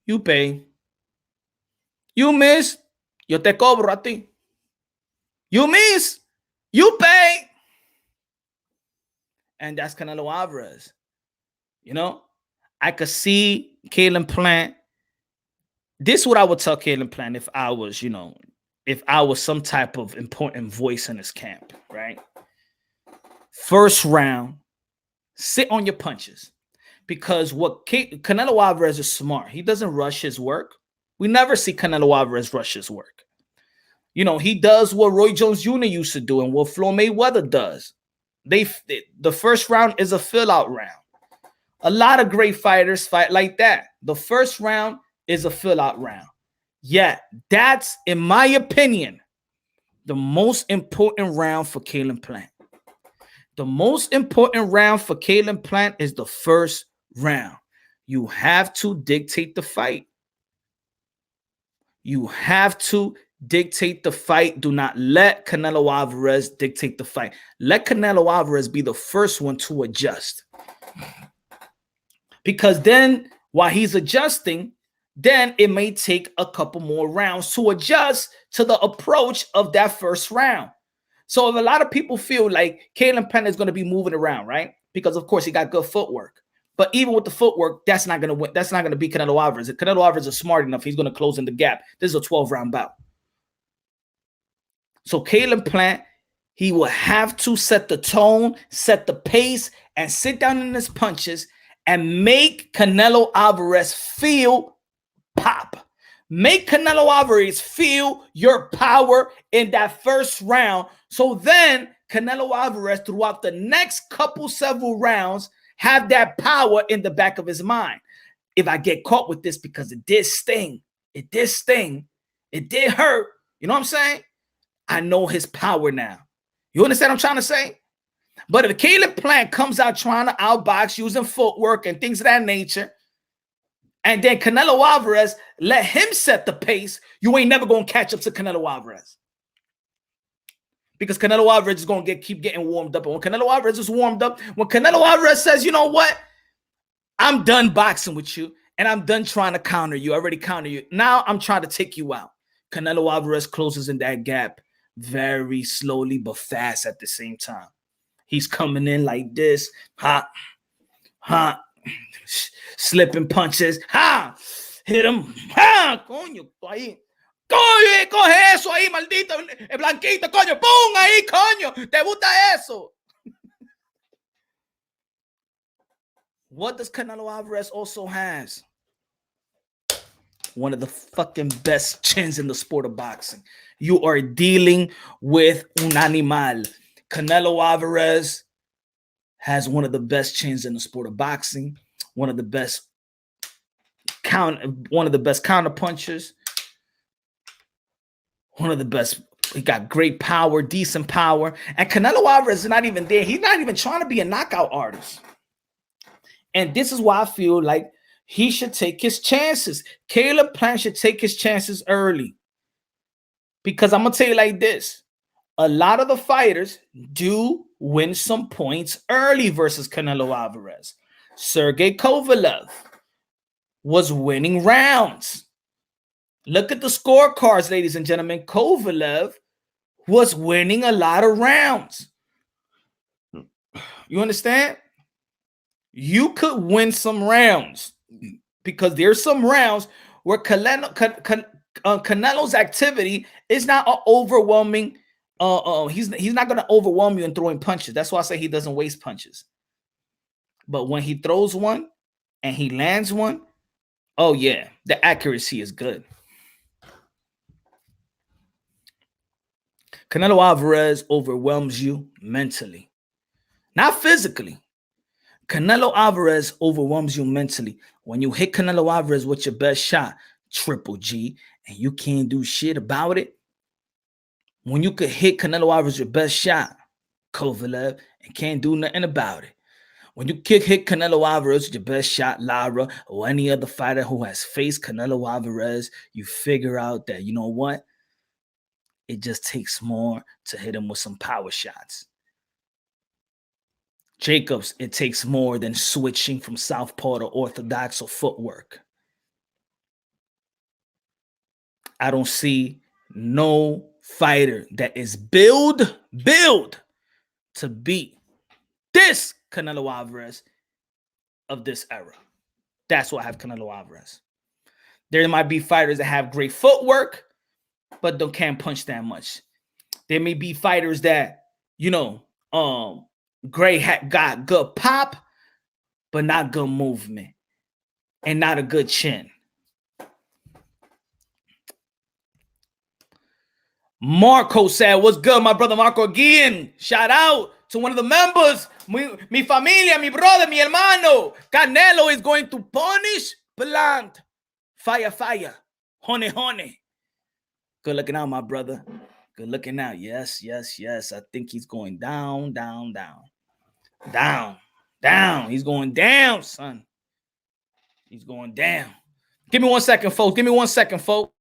you pay. You miss, yo te cobro a ti. You miss, you pay. And that's Canelo Alvarez. You know, I could see Caleb Plant. This is what I would tell Caleb Plant if I was, if I was some type of important voice in his camp, right? First round, sit on your punches. Because what Canelo Alvarez is smart. He doesn't rush his work. We never see Canelo Alvarez rush his work. He does what Roy Jones Jr. used to do and what Floyd Mayweather does. The first round is a fill-out round. A lot of great fighters fight like that. The first round is a fill-out round. Yeah, that's, in my opinion, the most important round for Caleb Plant. The most important round for Caleb Plant is the first round. You have to dictate the fight. You have to dictate the fight. Do not let Canelo Alvarez dictate the fight. Let Canelo Alvarez be the first one to adjust. because then while he's adjusting, then it may take a couple more rounds to adjust to the approach of that first round. So if a lot of people feel like Caleb Plant is going to be moving around, right? Because of course he got good footwork. But even with the footwork, that's not going to win. That's not going to beat Canelo Alvarez. If Canelo Alvarez is smart enough, he's going to close in the gap. This is a 12-round bout. So Caleb Plant, he will have to set the tone, set the pace, and sit down in his punches and make Canelo Alvarez feel pop. Make Canelo Alvarez feel your power in that first round. So then Canelo Alvarez, throughout the next several rounds, have that power in the back of his mind. If I get caught with this because it did sting, it did hurt, you know what I'm saying? I know his power now. You understand what I'm trying to say? But if Caleb Plant comes out trying to outbox using footwork and things of that nature, and then Canelo Alvarez let him set the pace, you ain't never going to catch up to Canelo Alvarez. Because Canelo Alvarez is going to keep getting warmed up. And when Canelo Alvarez is warmed up, when Canelo Alvarez says, you know what? I'm done boxing with you, and I'm done trying to counter you. I already countered you. Now I'm trying to take you out. Canelo Alvarez closes in that gap very slowly but fast at the same time. He's coming in like this. Ha. Slipping punches. Ha. Hit him. Ha. Coño, ahí. Coño, coge eso ahí, maldito. El blanquito, coño. ¡Pum! Ahí, coño. ¿Te gusta eso? What does Canelo Alvarez also has? One of the fucking best chins in the sport of boxing. You are dealing with un animal. Canelo Alvarez has one of the best chins in the sport of boxing. One of the best counter punchers. One of the best. He got great power, decent power. And Canelo Alvarez is not even there. He's not even trying to be a knockout artist. And this is why I feel like he should take his chances. Caleb Plant should take his chances early. Because I'm going to tell you like this. A lot of the fighters do win some points early versus Canelo Alvarez. Sergey Kovalev was winning rounds. Look at the scorecards, ladies and gentlemen. Kovalev was winning a lot of rounds. You understand? You could win some rounds because there's some rounds where Canelo's activity is not an overwhelming. He's not going to overwhelm you in throwing punches. That's why I say he doesn't waste punches. But when he throws one and he lands one, oh yeah, the accuracy is good. Canelo Alvarez overwhelms you mentally, not physically. Canelo Alvarez overwhelms you mentally. When you hit Canelo Alvarez with your best shot, Triple G, and you can't do shit about it. When you could hit Canelo Alvarez your best shot, Kovalev, and can't do nothing about it. When you hit Canelo Alvarez your best shot, Lara, or any other fighter who has faced Canelo Alvarez, you figure out that, you know what? It just takes more to hit him with some power shots. Jacobs, it takes more than switching from southpaw to orthodox or footwork. I don't see no fighter that is built to beat this Canelo Alvarez of this era. That's why I have Canelo Alvarez. There might be fighters that have great footwork, but can't punch that much. There may be fighters that, got good pop, but not good movement and not a good chin. Marco said, what's good, my brother Marco again? Shout out to one of the members. Mi familia, mi brother, mi hermano. Canelo is going to punish Plant. Fire. Honey. Good looking out, my brother. Good looking out. Yes. I think he's going down. He's going down, son. He's going down. Give me 1 second, folks.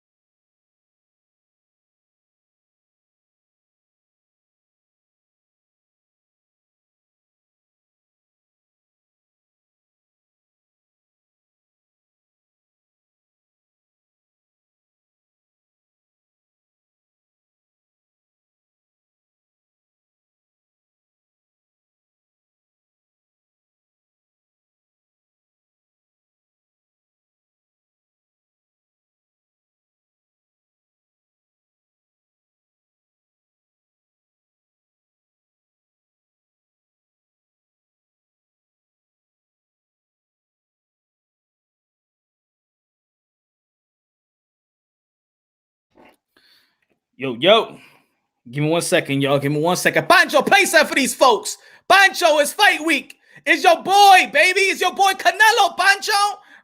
Yo. Give me 1 second, y'all. Give me 1 second. Pancho, play something for these folks. Pancho, it's fight week. It's your boy, baby. It's your boy Canelo, Pancho.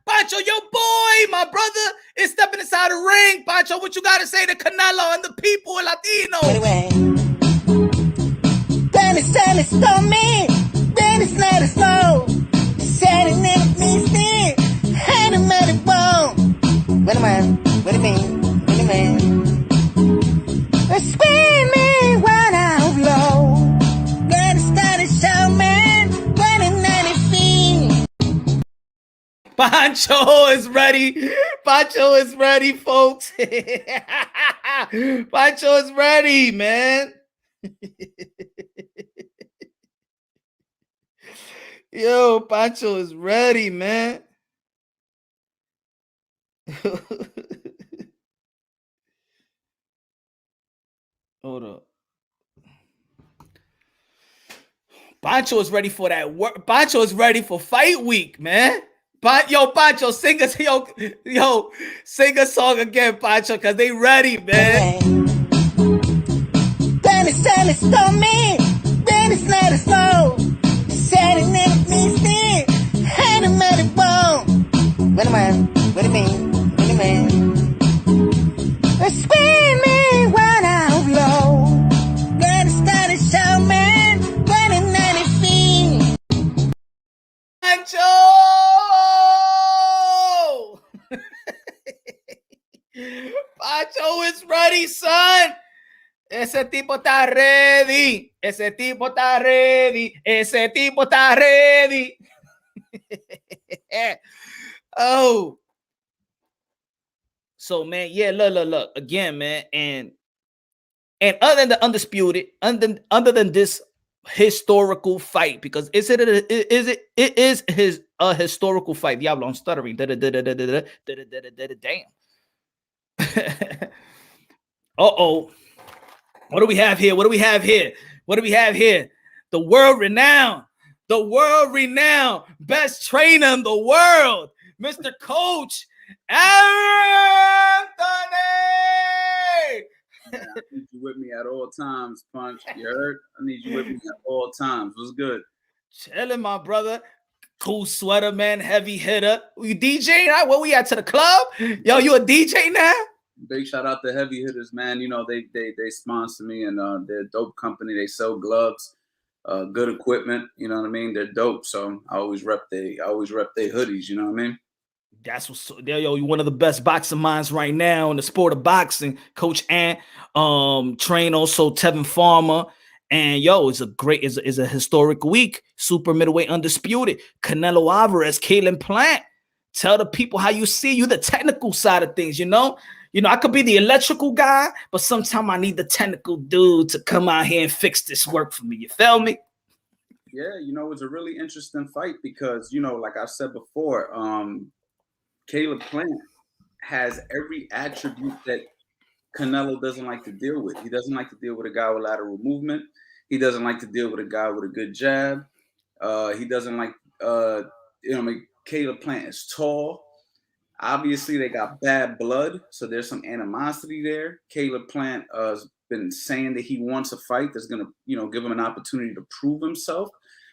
Pancho, your boy, my brother, is stepping inside the ring. Pancho, what you got to say to Canelo and the people and Latino? Anyway, then it's on me. Then it's not a slow. Setting it means me. Hand him at the bone. Wait a minute. What do you mean? What do you mean? Screaming right out low. Then it's not a show, man. When it's not a fiend. Pancho is ready. Pancho is ready, folks. Pancho is ready, man. Yo, Pancho is ready, man. Hold up. Pancho is ready for that work. Pancho is ready for fight week, man. Yo, Pancho, sing a song again, Pancho, because they ready, man. Then it's on me. Then it's not a slow. Setting it means me. Hand him at the bone. Wait a minute. What do you mean? What do you mean? Screaming right out low. Then it's not a show, man. When it's not a fiend. Pancho! Pancho is ready, son. Ese tipo está ready. Ese tipo está ready. Ese tipo está ready. Oh. So, man, yeah, look. Again, man. And other than the undisputed, other than this historical fight, because it is a historical fight. Diablo, I'm stuttering. Damn. Uh-oh. What do we have here? The world renowned best trainer in the world, Mr. Coach Anthony. I need you with me at all times, Punch. You heard? I need you with me at all times. What's good? Chilling, my brother. Cool sweater, man. Heavy hitter. You DJing? Right? Where we at, to the club? Yo, you a DJ now? Big shout out to Heavy Hitters, man. You know, they sponsor me, and they're a dope company. They sell gloves, good equipment. You know what I mean? They're dope. So I always rep their hoodies. You know what I mean? That's what's yo. You're one of the best boxing minds right now in the sport of boxing, Coach Ant. Train also Tevin Farmer, and yo, it's a historic week. Super middleweight undisputed. Canelo Alvarez, Caleb Plant. Tell the people how you see you, the technical side of things. You know, I could be the electrical guy, but sometimes I need the technical dude to come out here and fix this work for me. You feel me? Yeah, you know, it's a really interesting fight because, you know, like I said before, Caleb Plant has every attribute that Canelo doesn't like to deal with. He doesn't like to deal with a guy with lateral movement. He doesn't like to deal with a guy with a good jab. He doesn't like, Caleb Plant is tall. Obviously, they got bad blood, so there's some animosity there. Caleb Plant has been saying that he wants a fight that's going to, give him an opportunity to prove himself.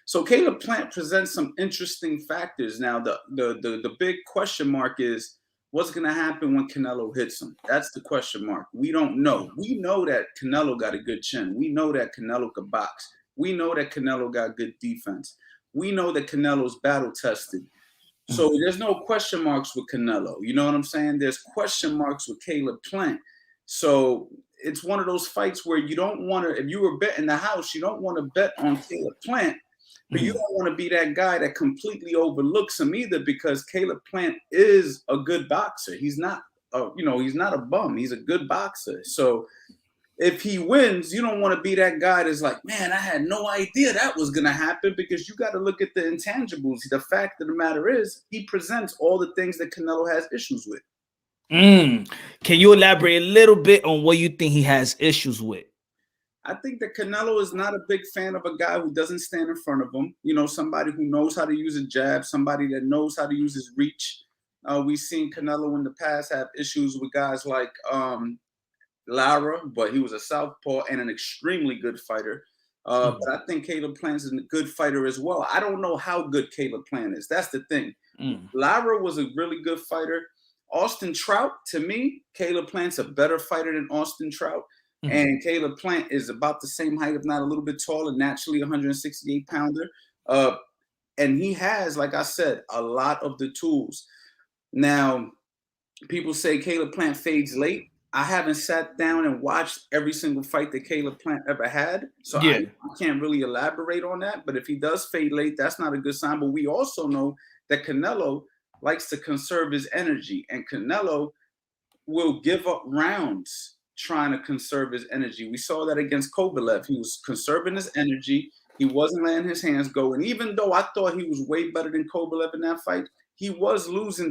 So Caleb Plant presents some interesting factors. Now, the big question mark is what's going to happen when Canelo hits him? That's the question mark. We don't know. We know that Canelo got a good chin. We know that Canelo could box. We know that Canelo got good defense. We know that Canelo's battle tested. So there's no question marks with Canelo. You know what I'm saying? There's question marks with Caleb Plant. So it's one of those fights where you don't want to, if you were betting the house, you don't want to bet on Caleb Plant, but you don't want to be that guy that completely overlooks him either, because Caleb Plant is a good boxer. He's not, he's not a bum. He's a good boxer. So if he wins, you don't want to be that guy that's like, man, I had no idea that was going to happen, because you got to look at the intangibles. The fact of the matter is he presents all the things that Canelo has issues with. Can you elaborate a little bit on what you think he has issues with? I think that Canelo is not a big fan of a guy who doesn't stand in front of him. Somebody who knows how to use a jab, somebody that knows how to use his reach. We've seen Canelo in the past have issues with guys like Lara, but he was a southpaw and an extremely good fighter. But I think Caleb Plant is a good fighter as well. I don't know how good Caleb Plant is. That's the thing. Lara was a really good fighter. Austin Trout, to me, Caleb Plant's a better fighter than Austin Trout. And Caleb Plant is about the same height, if not a little bit taller, naturally 168 pounder. And he has, like I said, a lot of the tools. Now, people say Caleb Plant fades late. I haven't sat down and watched every single fight that Caleb Plant ever had. So I can't really elaborate on that. But if he does fade late, that's not a good sign. But we also know that Canelo likes to conserve his energy. And Canelo will give up rounds trying to conserve his energy. We saw that against Kovalev. He was conserving his energy. He wasn't letting his hands go. And even though I thought he was way better than Kovalev in that fight, he was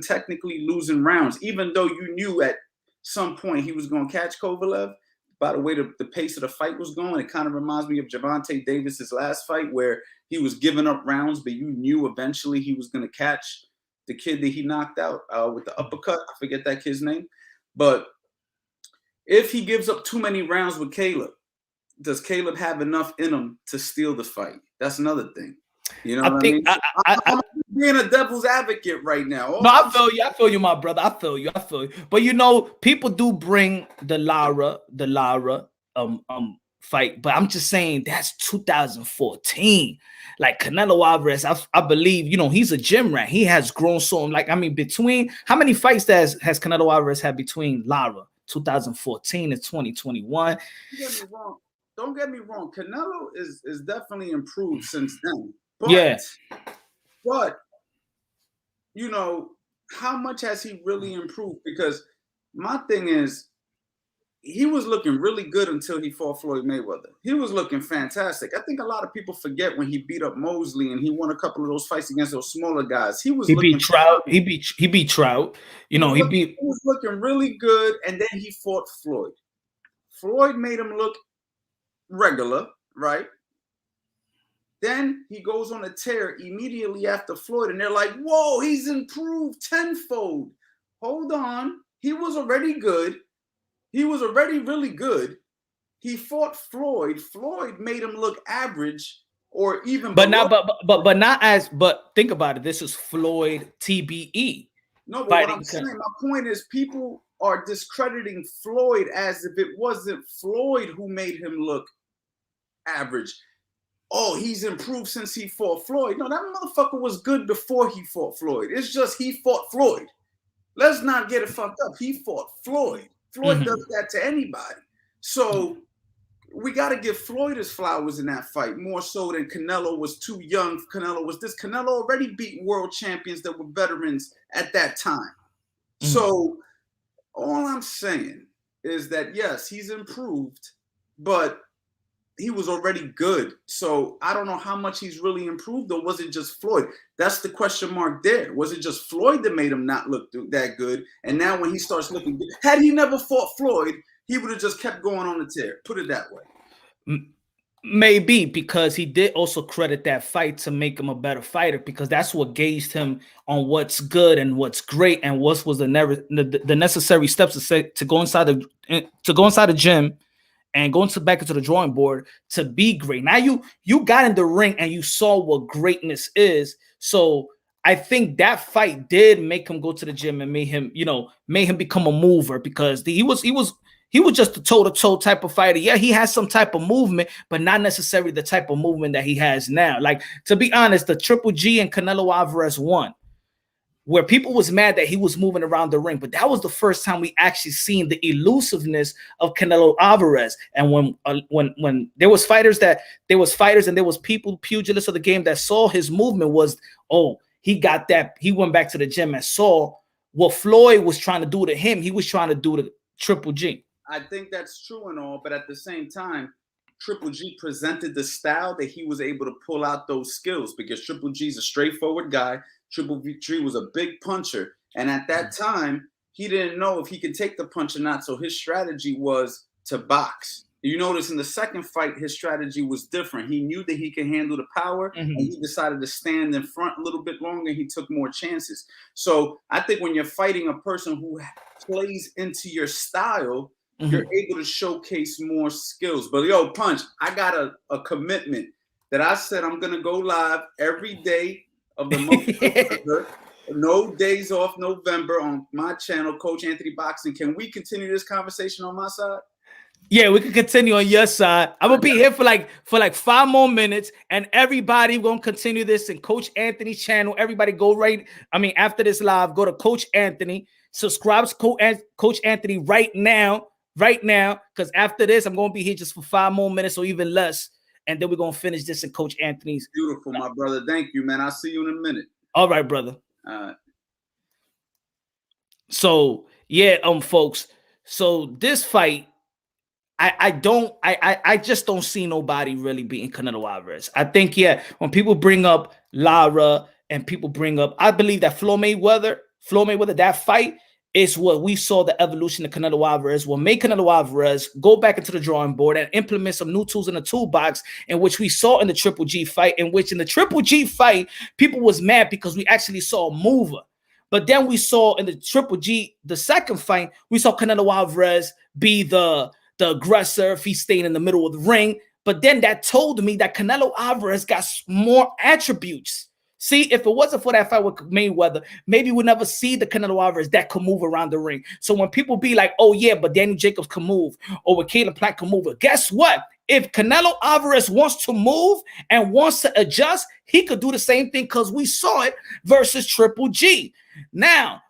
technically losing rounds, even though you knew at some point he was going to catch Kovalev. By the way the pace of the fight was going, it kind of reminds me of Gervonta Davis's last fight where he was giving up rounds, but you knew eventually he was going to catch the kid that he knocked out with the uppercut. I forget that kid's name. But if he gives up too many rounds with Caleb, does Caleb have enough in him to steal the fight? That's another thing. You know what I mean? I'm being a devil's advocate right now. I feel you, my brother. I feel you. But you know, people do bring the Lara fight, but I'm just saying that's 2014. Like Canelo Alvarez, I believe, you know, he's a gym rat. He has grown so, like, I mean, between how many fights has Canelo Alvarez had between Lara 2014 and 2021? Don't get me wrong. Canelo is definitely improved since then. But, but you know, how much has he really improved? Because my thing is, he was looking really good until he fought Floyd Mayweather. He was looking fantastic. I think a lot of people forget when he beat up Mosley and he won a couple of those fights against those smaller guys. He beat Trout. He beat Trout. You know, he was looking really good, and then he fought Floyd. Floyd made him look regular, right? Then he goes on a tear immediately after Floyd, and they're like, whoa, he's improved tenfold. Hold on. He was already good. He was already really good. He fought Floyd. Floyd made him look average or even but think about it. This is Floyd TBE. No, but what I'm saying, my point is people are discrediting Floyd as if it wasn't Floyd who made him look average. Oh, he's improved since he fought Floyd. No, that motherfucker was good before he fought Floyd. It's just he fought Floyd. Let's not get it fucked up. He fought Floyd. Floyd does that to anybody. So we got to give Floyd his flowers in that fight, more so than Canelo was too young. Canelo already beat world champions that were veterans at that time. So all I'm saying is that, yes, he's improved, but he was already good. So I don't know how much he's really improved, or was it just Floyd? That's the question mark there. Was it just Floyd that made him not look that good? And now when he starts looking good, had he never fought Floyd, he would have just kept going on the tear. Put it that way. Maybe, because he did also credit that fight to make him a better fighter, because that's what gauged him on what's good and what's great and what was the necessary steps to go inside the gym and going back into the drawing board to be great. Now you got in the ring and you saw what greatness is. So I think that fight did make him go to the gym and made him become a mover, because he was just a toe-to-toe type of fighter. Yeah, he has some type of movement, but not necessarily the type of movement that he has now. Like, to be honest, the Triple G and Canelo Alvarez won, where people was mad that he was moving around the ring, but that was the first time we actually seen the elusiveness of Canelo Alvarez. And when there was fighters and there was people, pugilists of the game, that saw his movement was, oh, he got that. He went back to the gym and saw what Floyd was trying to do to him. He was trying to do to Triple G. I think that's true and all, but at the same time, Triple G presented the style that he was able to pull out those skills, because Triple G's a straightforward guy. Triple G was a big puncher, and at that time, he didn't know if he could take the punch or not, so his strategy was to box. You notice in the second fight, his strategy was different. He knew that he could handle the power, and he decided to stand in front a little bit longer. He took more chances. So I think when you're fighting a person who plays into your style, you're able to showcase more skills. But yo, Punch, I got a commitment that I said I'm gonna go live every day of the month of November. No days off November on my channel, Coach Anthony Boxing. Can we continue this conversation on my side? Yeah, we can continue on your side. I'm gonna be here for like 5 more minutes, and everybody gonna continue this in Coach Anthony's channel. Everybody go right. I mean, after this live, go to Coach Anthony, subscribe to Coach Anthony right now, because after this, I'm gonna be here just for 5 more minutes or even less, and then we're gonna finish this in Coach Anthony's. Beautiful, my brother. Thank you, man. I'll see you in a minute. All right, brother. So yeah, folks. So this fight, I just don't see nobody really beating Canelo Alvarez. I think, yeah, when people bring up Lara and people bring up, I believe that Floyd Mayweather, that fight is what we saw the evolution of Canelo Alvarez, will make Canelo Alvarez go back into the drawing board and implement some new tools in the toolbox, in which we saw in the Triple G fight, in the Triple G fight, people was mad because we actually saw a mover. But then we saw in the Triple G, the second fight, we saw Canelo Alvarez be the aggressor if he stayed in the middle of the ring. But then that told me that Canelo Alvarez got more attributes. See, if it wasn't for that fight with Mayweather, maybe we'll never see the Canelo Alvarez that could move around the ring. So when people be like, oh yeah, but Daniel Jacobs can move, or with Caleb Plant can move, guess what? If Canelo Alvarez wants to move and wants to adjust, he could do the same thing, because we saw it versus Triple G. Now,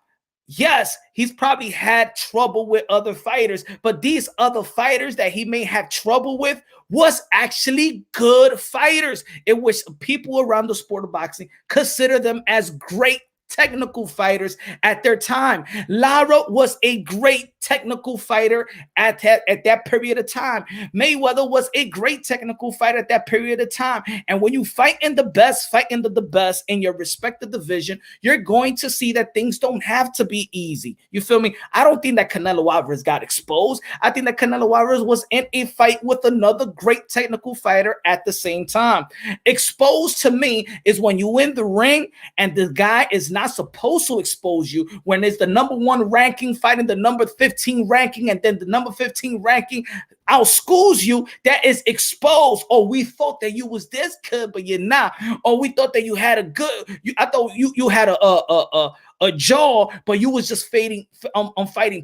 yes, he's probably had trouble with other fighters, but these other fighters that he may have trouble with was actually good fighters, in which people around the sport of boxing consider them as great technical fighters at their time. Lara was a great technical fighter at that period of time. Mayweather was a great technical fighter at that period of time. And when you fight in the best in your respective division, you're going to see that things don't have to be easy. You feel me? I don't think that Canelo Alvarez got exposed. I think that Canelo Alvarez was in a fight with another great technical fighter at the same time. Exposed to me is when you in the ring and the guy is not supposed to expose you, when it's the number 1 ranking fighting the number 15 ranking, and then the number 15 ranking outschools you. That is exposed. Or we thought that you was this good, but you're not. Or we thought that you had a good, I thought you had a jaw, but you was just fighting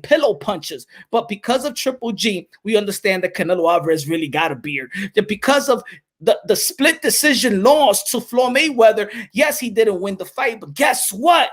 pillow punches. But because of Triple G, we understand that Canelo Alvarez really got a beard. That because of the split decision loss to Floyd Mayweather, yes, he didn't win the fight, but guess what?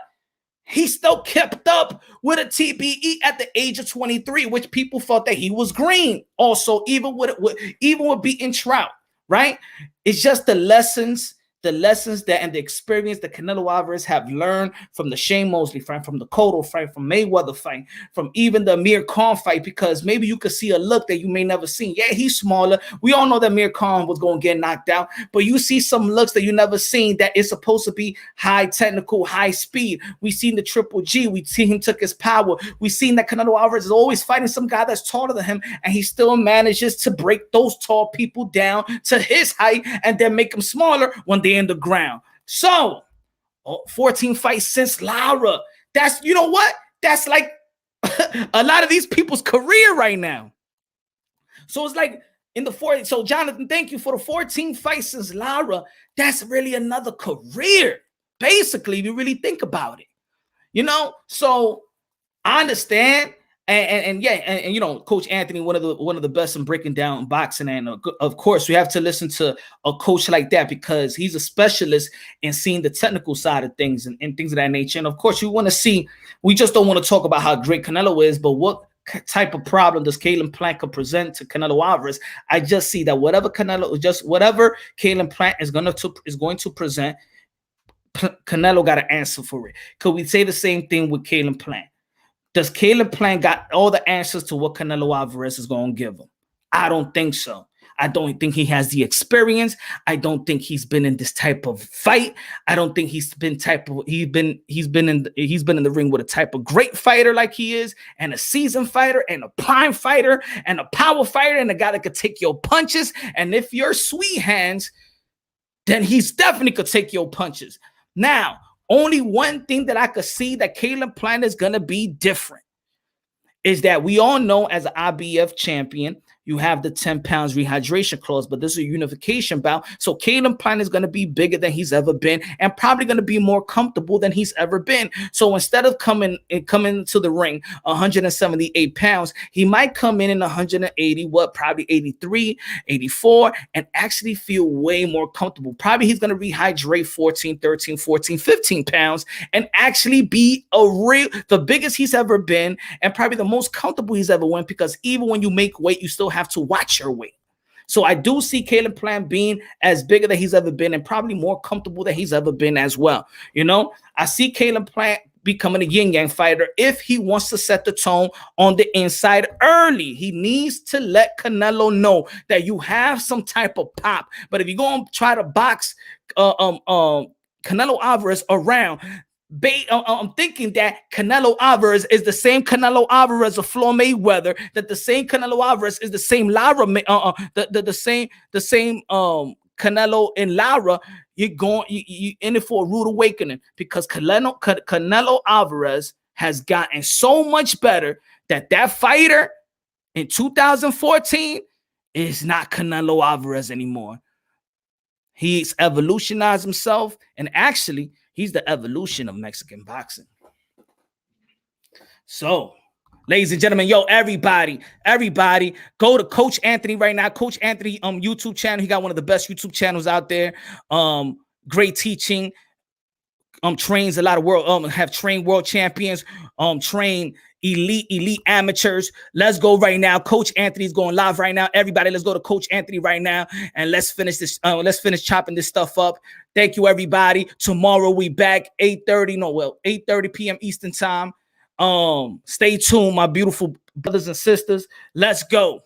He still kept up with a TBE at the age of 23, which people thought that he was green. Also, even with beating Trout, right? It's just the lessons that and the experience that Canelo Alvarez have learned from the Shane Mosley fight, from the Cotto fight, from Mayweather fight, from even the Amir Khan fight, because maybe you could see a look that you may never seen. Yeah, he's smaller. We all know that Amir Khan was going to get knocked out, but you see some looks that you never seen that is supposed to be high technical, high speed. We seen the Triple G. We see him took his power. We seen that Canelo Alvarez is always fighting some guy that's taller than him, and he still manages to break those tall people down to his height and then make them smaller when they in the ground. So 14 fights since Lara. That's, you know what? That's like a lot of these people's career right now. So it's like in the 40. So Jonathan, thank you for the 14 fights since Lara. That's really another career, basically, if you really think about it. You know, so I understand. And you know, Coach Anthony, one of the best in breaking down boxing, and of course we have to listen to a coach like that, because he's a specialist in seeing the technical side of things and things of that nature. And of course, we just don't want to talk about how great Canelo is, but what type of problem does Caleb Plant present to Canelo Alvarez? I just see that whatever Caleb Plant is going to present, Canelo got an answer for it. Could we say the same thing with Caleb Plant? Does Caleb Plant got all the answers to what Canelo Alvarez is going to give him? I don't think so. I don't think he has the experience. I don't think he's been in this type of fight. I don't think he's been in the ring with a type of great fighter like he is, and a seasoned fighter, and a prime fighter, and a power fighter, and a guy that could take your punches. And if you're sweet hands, then he's definitely could take your punches. Now, only one thing that I could see that Caleb Plant is going to be different is that we all know as an IBF champion, you have the 10 pounds rehydration clause, but this is a unification bout. So Caleb Plant is going to be bigger than he's ever been and probably going to be more comfortable than he's ever been. So instead of coming to the ring 178 pounds, he might come in 180, probably 83, 84, and actually feel way more comfortable. Probably he's going to rehydrate 14, 13, 14, 15 pounds and actually be the biggest he's ever been and probably the most comfortable he's ever been, because even when you make weight, you still have to watch your weight. So I do see Caleb Plant being as bigger than he's ever been and probably more comfortable than he's ever been as well. You know, I see Caleb Plant becoming a yin-yang fighter if he wants to set the tone on the inside early. He needs to let Canelo know that you have some type of pop. But if you're going to try to box Canelo Alvarez around, I'm thinking that Canelo Alvarez is the same Canelo Alvarez of Floyd Mayweather, that the same Canelo Alvarez is the same Lara, the same Canelo and Lara. You in it for a rude awakening, because Canelo Alvarez has gotten so much better that fighter in 2014 is not Canelo Alvarez anymore. He's evolutionized himself, and actually, he's the evolution of Mexican boxing. So, ladies and gentlemen, everybody, go to Coach Anthony right now. Coach Anthony YouTube channel. He got one of the best YouTube channels out there. Great teaching. Trains a lot of have trained world champions. Train elite amateurs. Let's go right now. Coach Anthony's going live right now. Everybody, let's go to Coach Anthony right now and let's finish this. Let's finish chopping this stuff up. Thank you, everybody. Tomorrow we back 8:30 p.m. Eastern time. Stay tuned, my beautiful brothers and sisters. Let's go.